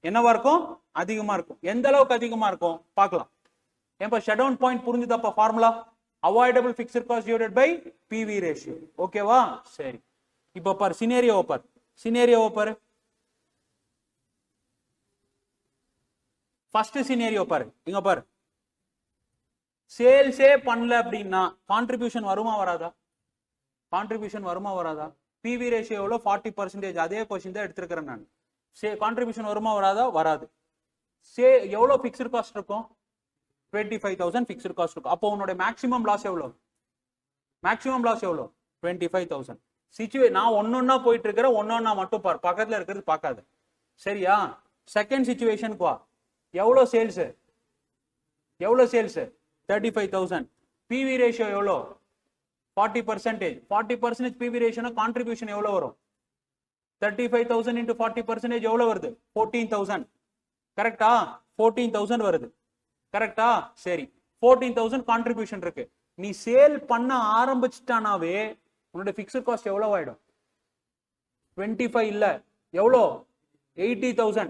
என்னவா இருக்கும்? அதிகமா இருக்கும். எந்த அளவுக்கு அதிகமா இருக்கும் பார்க்கலாம். ஏன்பா ஷட் டவுன் பாயிண்ட் புரிஞ்சுதாப்பா? Formula avoidable fixed cost divided by PV ratio. ஓகேவா? சரி, இப்போ பாரு சினேரியோ பாரு. சினேரியோ பாரு. ஃபர்ஸ்ட் சினேரியோ பாரு. இங்க பாரு, சேல்ஸே பண்ணல அப்படின்னா கான்ட்ரிபியூஷன் வருமா வராதா? கான்ட்ரிபியூஷன் வருமா வராதா? பிவி ரேஷியோ எவ்வளோ? 40%. அதே கொஸ்டின் தான் எடுத்திருக்கிறேன் நான். கான்ட்ரிபியூஷன் வருமா வராதா? வராது. எவ்வளோ ஃபிக்ஸ்ட் காஸ்ட் இருக்கும்? 25,000 ஃபிக்ஸ்ட் காஸ்ட் இருக்கும். அப்போ உன்னோட மேக்ஸிமம் லாஸ் எவ்வளோ? மேக்ஸிமம் லாஸ் எவ்வளோ? 25,000. நான் ஒன்னொன்னா போயிட்டு இருக்கிறேன், ஒன்னொன்னா மட்டும் பார், பக்கத்துல இருக்கிறது பார்க்காத. சரியா? செகண்ட் சிச்சுவேஷனுக்கு வா. எவ்வளோ சேல்ஸ்? எவ்வளோ சேல்ஸ்? 35,000. பிவி ரேஷியோ எவ்வளோ? 40%. 40% பிவி ரேஷியோ கான்ட்ரிபியூஷன் எவ்வளோ வரும்? 35,000 into 40% எவ்வளோ வருது? 14,000. கரெக்டா? 14,000 வருது. கரெக்டா? சரி, 14,000 கான்ட்ரிபியூஷன் இருக்கு. நீ சேல் பண்ண ஆரம்பிச்சிட்டானாவே உன்னோட ஃபிக்ஸ்ட் காஸ்ட் எவ்வளவு ஆயிடும்? 25 இல்ல, எவ்வளோ? 80,000.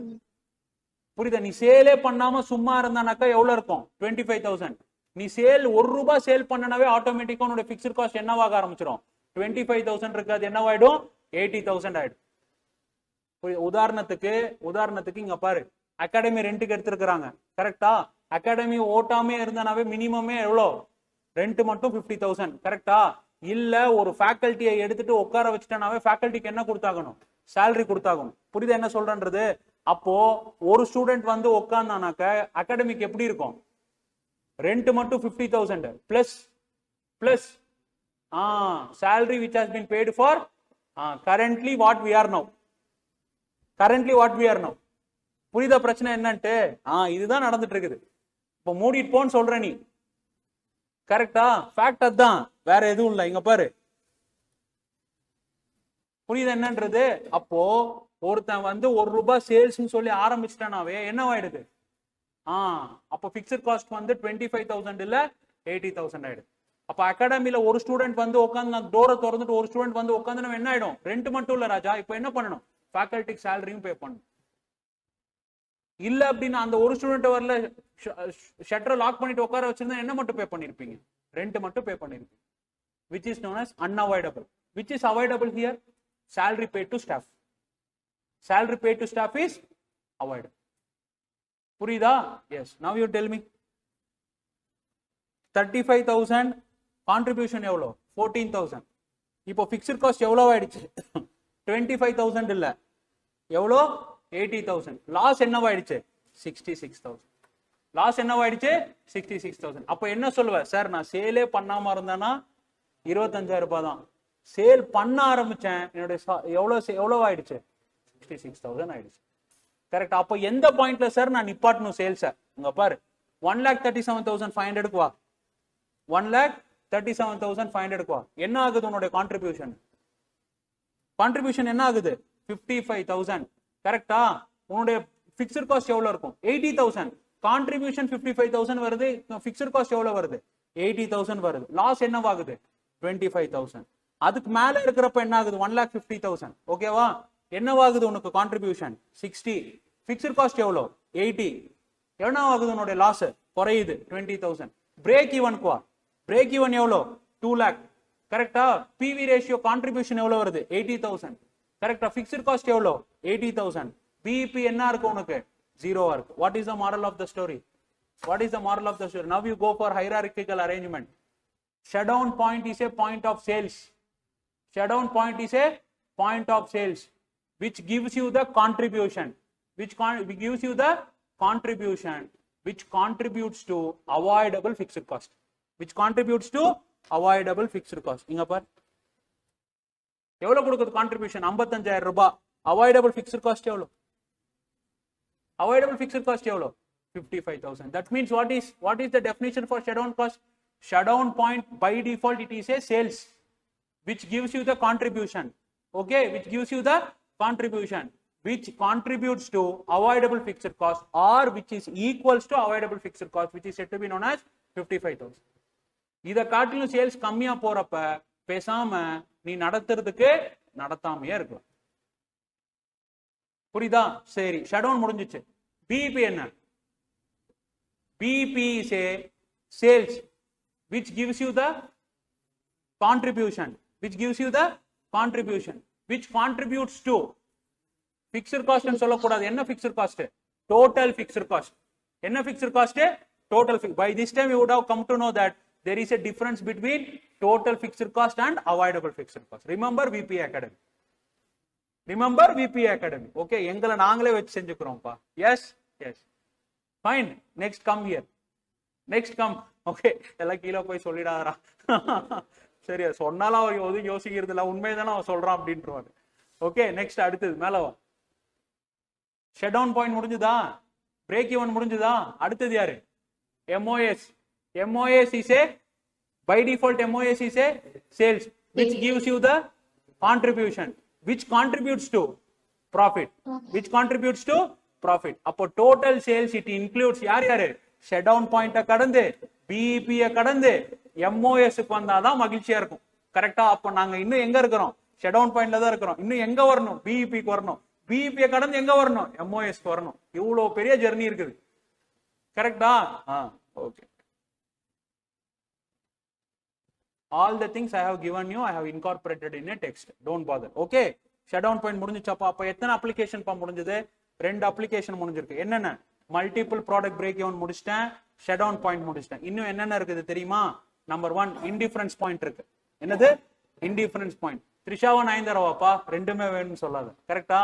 புரியுதா? நீ சேலே பண்ணாம சும்மா இருந்தானாக்கா எவ்வளவு இருக்கும்? 25,000. நீ சேல் ₹1 சேல் பண்ணனாவே ஆட்டோமேட்டிக்கா உன்னோட ஃபிக்ஸ்ட் காஸ்ட் என்னவாக ஆரம்பிச்சிடும்? 25,000 இருக்கு, அது என்னவாயிடும்? 80,000 ஆயிடும். உதாரணத்துக்கு இங்க பாரு, அகாடமி ரெண்டுக்கு எடுத்திருக்கிறாங்க. கரெக்டா? அகாடமி ஓட்டாமே இருந்தானாவே மினிமமே எவ்வளோ? ரெண்ட் மட்டும் 50,000. கரெக்டா? இல்ல ஒரு ஃபேக்கல்ட்டியை எடுத்துட்டு உட்கார வச்சுட்டானாவே ஃபேக்கல்ட்டிக்கு என்ன கொடுத்தாகணும்? சேலரி கொடுத்தாகணும். புரியுதா என்ன சொல்றன்றது? அப்போ ஒரு ஸ்டூடெண்ட் வந்து உட்கார்ந்தானாக்க அகாடமிக்கு எப்படி இருக்கும்? ரெண்ட் மட்டும் 50,000 plus salary which has been paid for currently what we are now. புரியுதா பிரச்சனை என்னன்ட்டு? இதுதான் நடந்துட்டு இருக்குது. இப்போ மூடிட்டு போன்னு சொல்ற நீ. கரெக்டா? ஃபேக்ட் அதான், வேற எதுவும் இல்லை. இங்க பாரு, புரியுதா என்னன்றது? அப்போ ஒருத்தன் வந்து ₹1 சேல்ஸ்ன்னு சொல்லி ஆரம்பிச்சிட்டானாவே என்னவாயிடுது? அப்போ ஃபிக்ஸ்ட் காஸ்ட் வந்து 25,000 இல்ல 80,000 ஆயிடுது. அப்ப அகாடமில ஒரு ஸ்டூடெண்ட் வந்து உட்காந்து டோரை திறந்துட்டு ஒரு ஸ்டூடெண்ட் வந்து உட்காந்து நம்ம என்ன ஆயிடும்? ரெண்ட் மட்டும் இல்ல ராஜா, இப்போ என்ன பண்ணணும்? ஃபேக்கல்ட்டிக்கு சேலரியும் பே பண்ணணும். இல்ல அப்படின்னா அந்த ஒரு ஸ்டூடெண்ட் வரல, ஷட்டரை லாக் பண்ணிட்டு உட்கார வச்சிருந்தா என்ன மட்டும் பே பண்ணிருப்பீங்க? ரெண்ட் மட்டும் பே பண்ணிருப்பீங்க. which is known as unavoidable. which is avoidable here? Salary paid to staff. Salary paid to staff is avoidable. புரியுதா? yes. Now you tell me. 35,000 contribution எவ்வளோ? 14,000. இப்போ ஃபிக்ஸ்ட் காஸ்ட் எவ்வளோ ஆயிடுச்சு? 25,000 இல்ல, எவ்வளோ? 80,000. லாஸ் என்னவாயிடுச்சு? 66,000. லாஸ் என்னவாயிடுச்சு? 66,000. அப்போ என்ன சொல்லுவேன்? சார் நான் சேலே பண்ணாம இருந்தானா 25,000 தான். சேல் பண்ண ஆரம்பிச்சேன், என்னுடைய எவ்வளோ ஆயிடுச்சு? 66,000 ஆயிடுச்சு. கரெக்ட்? அப்போ எந்த பாயிண்ட்ல சார் நான் நிப்பாட்டணும் சேல்ஸ? இங்க பாரு, 1,37,500 வா. 1,37,500 வா. என்ன ஆகுது உன்னுடைய கான்ட்ரிபியூஷன்? என்ன ஆகுது? 55,000. கரெக்டா? உன்னுடைய ஃபிக்ஸ்ட் காஸ்ட் எவ்வளவு இருக்கும்? 80,000. கான்ட்ரிபியூஷன் 55,000 வருது, ஃபிக்ஸ்ட் காஸ்ட் எவ்வளவு வருது? 80,000 வருது. லாஸ் என்னவாகுது 25,000. அதுக்கு மேல இருக்கிறப்ப என்ன ஆகுது 1,50,000. ஓகேவா? என்னவாகுது உனக்கு கான்ட்ரிபியூஷன் 60. பிக்ஸ்ட் காஸ்ட் எவ்வளோ 80. என்ன ஆகுது உன்னோட லாஸ் குறையுது 20,000. பிரேக் ஈவன் பிரேக் ஈவன் எவ்வளோ 2 lakh. கரெக்டா? பிவி ரேஷியோ கான்ட்ரிபியூஷன் எவ்வளவு வருது 80,000. கரெக்டா? பிக்ஸ்ட் காஸ்ட் எவ்வளோ 80,000. பிஇபி என்ன இருக்கு உனக்கு 0 இருக்கு. What is the moral of the story? What is the moral of the story? Now you go for hierarchical arrangement. Shutdown point is a point of sales. Shutdown point is a point of sales which gives you the contribution. Which gives you the contribution which contributes to avoidable fixed cost. Which contributes to avoidable fixed cost. இங்க பார். எவ்வளவு கொடுக்குது contribution 55,000 ரூபாய். Avoidable fixed cost எவ்வளவு? Avoidable fixed cost எவ்வளவு? 55,000. That means what is the definition for shutdown cost? Shutdown point by default it is a sales which gives you the contribution. Okay, which gives you the contribution which contributes to avoidable fixed cost or which is equals to avoidable fixed cost which is said to be known as 55,000. இத காட்டிலும் sales கம்மியா போறப்ப பேசாம நீ நடத்தாமையே இருக்கலாம். புரியுதா? சரி, shutdown முடிஞ்சிச்சு. பிஇபி என்ன? BP is a sales which gives you the contribution, which contributes to fixed cost and சொல்லக்கூடாது. என்ன fixed cost? Total fixed cost. என்ன fixed cost? Total. By this time you would have come to know that there is a difference between total fixed cost and avoidable fixed cost. Remember VP Academy. Okay, எங்களை நாங்களே வச்சு செஞ்சுக்கிறோம்ப்பா. Yes. Fine. Next come here. Okay. எல்லாம் கீழே போய் சொல்லிடாதரா. சரி, சொன்னாலும் அவர் யோசிக்கிறது இல்லை, உண்மைதானே அவன் சொல்றான் அப்படின்றாரு. ஓகே, நெக்ஸ்ட் அடுத்தது மேல வா. ஷட் டவுன் பாயிண்ட் முடிஞ்சுதா? பிரேக் ஈவன் முடிஞ்சுதா? அடுத்தது யாரு? MOS. MOS is a by default MOS is a sales which gives you the contribution which contributes to profit. அப்போ டோட்டல் சேல்ஸ் இட் இன்க்ளூட்ஸ் யாரு? ஷட் டவுன் பாயிண்ட கடந்து பிஇபி கடந்து MOS க்கு வந்தாதான் மகிழ்ச்சியா இருக்கும். கரெக்டா? அப்போ நாங்க இன்னும் எங்க இருக்கிறோம்? ஷட் டவுன் பாயிண்ட்ல தான் இருக்கிறோம். இன்னும் எங்க வரணும்? பிஇபி க்கு வரணும். பிஇபி கடந்து எங்க வரணும்? MOS க்கு வரணும். இவ்வளவு பெரிய ஜெர்னி இருக்குது. கரெக்டா? Okay. All the things I have given you, I have incorporated in a text. Don't bother. Okay. Shut down point முடிஞ்சுச்சாப்பா? அப்ப எத்தனை அப்ளிகேஷன் முடிஞ்சது? 2 அப்ளிகேஷன் முடிஞ்சிருக்கு. என்னென்ன? மல்டிபிள் ப்ராடக்ட் பிரேக் ஈவன் முடிச்சிட்டேன், ஷட் டவுன் பாயிண்ட் முடிச்சிட்டேன். இன்னும் என்னென்ன இருக்குது தெரியுமா? நம்பர் 1 இன்டிஃபரன்ஸ் பாயிண்ட் இருக்கு. என்னது? Indifference point. த்ரிஷாவா நயன்தாராவாப்பா? ரெண்டுமே வேணும்னு சொல்லாத. கரெக்டா?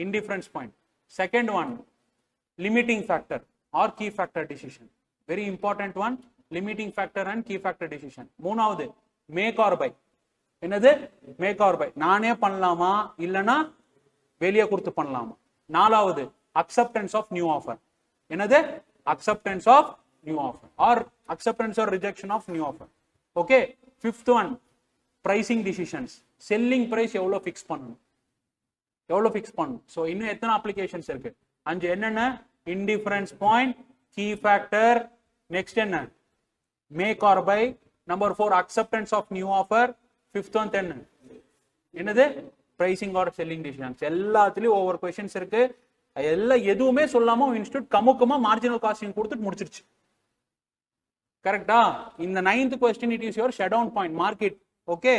Indifference point. Second one limiting factor or key factor decision. Very important one, limiting factor and key factor decision. மூணாவது மேக் ஆர் பை. என்னது? Make or buy. நானே பண்ணலாமா இல்லனா வெளியே கொடுத்து பண்ணலாமா? நாலாவது acceptance of new offer. என்னது? acceptance of new offer or acceptance or rejection of new offer. Okay. Fifth one pricing decisions. selling price எவ்வளவு ஃபிக்ஸ் பண்ணணும்? சோ இன்னும் எத்தனை அப்ளிகேஷன்ஸ் இருக்கு? 5. என்னென்ன? indifference point, key factor, next என்ன? make or buy. Number 4 acceptance of new offer. Fifth one என்னது? pricing or selling decisions. எல்லாத்துலயும் ஒவ்வொரு क्वेश्चंस இருக்கு. எல்லாம் எதுவுமே சொல்லாம இன்ஸ்டிடியூட் கமுக்கமா மார்ஜினல் காஸ்டிங் கொடுத்துட்டு முடிச்சிருச்சு. கரெக்டா? இந்த 9th question it is your shut down point, mark it. Okay.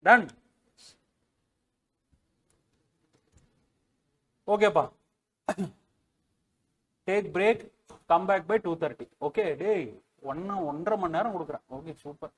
Done. Okay pa. Take break, come back by 2:30. Okay, டேய் 1.5 மணி நேரம் கொடுக்குறேன். Okay, super.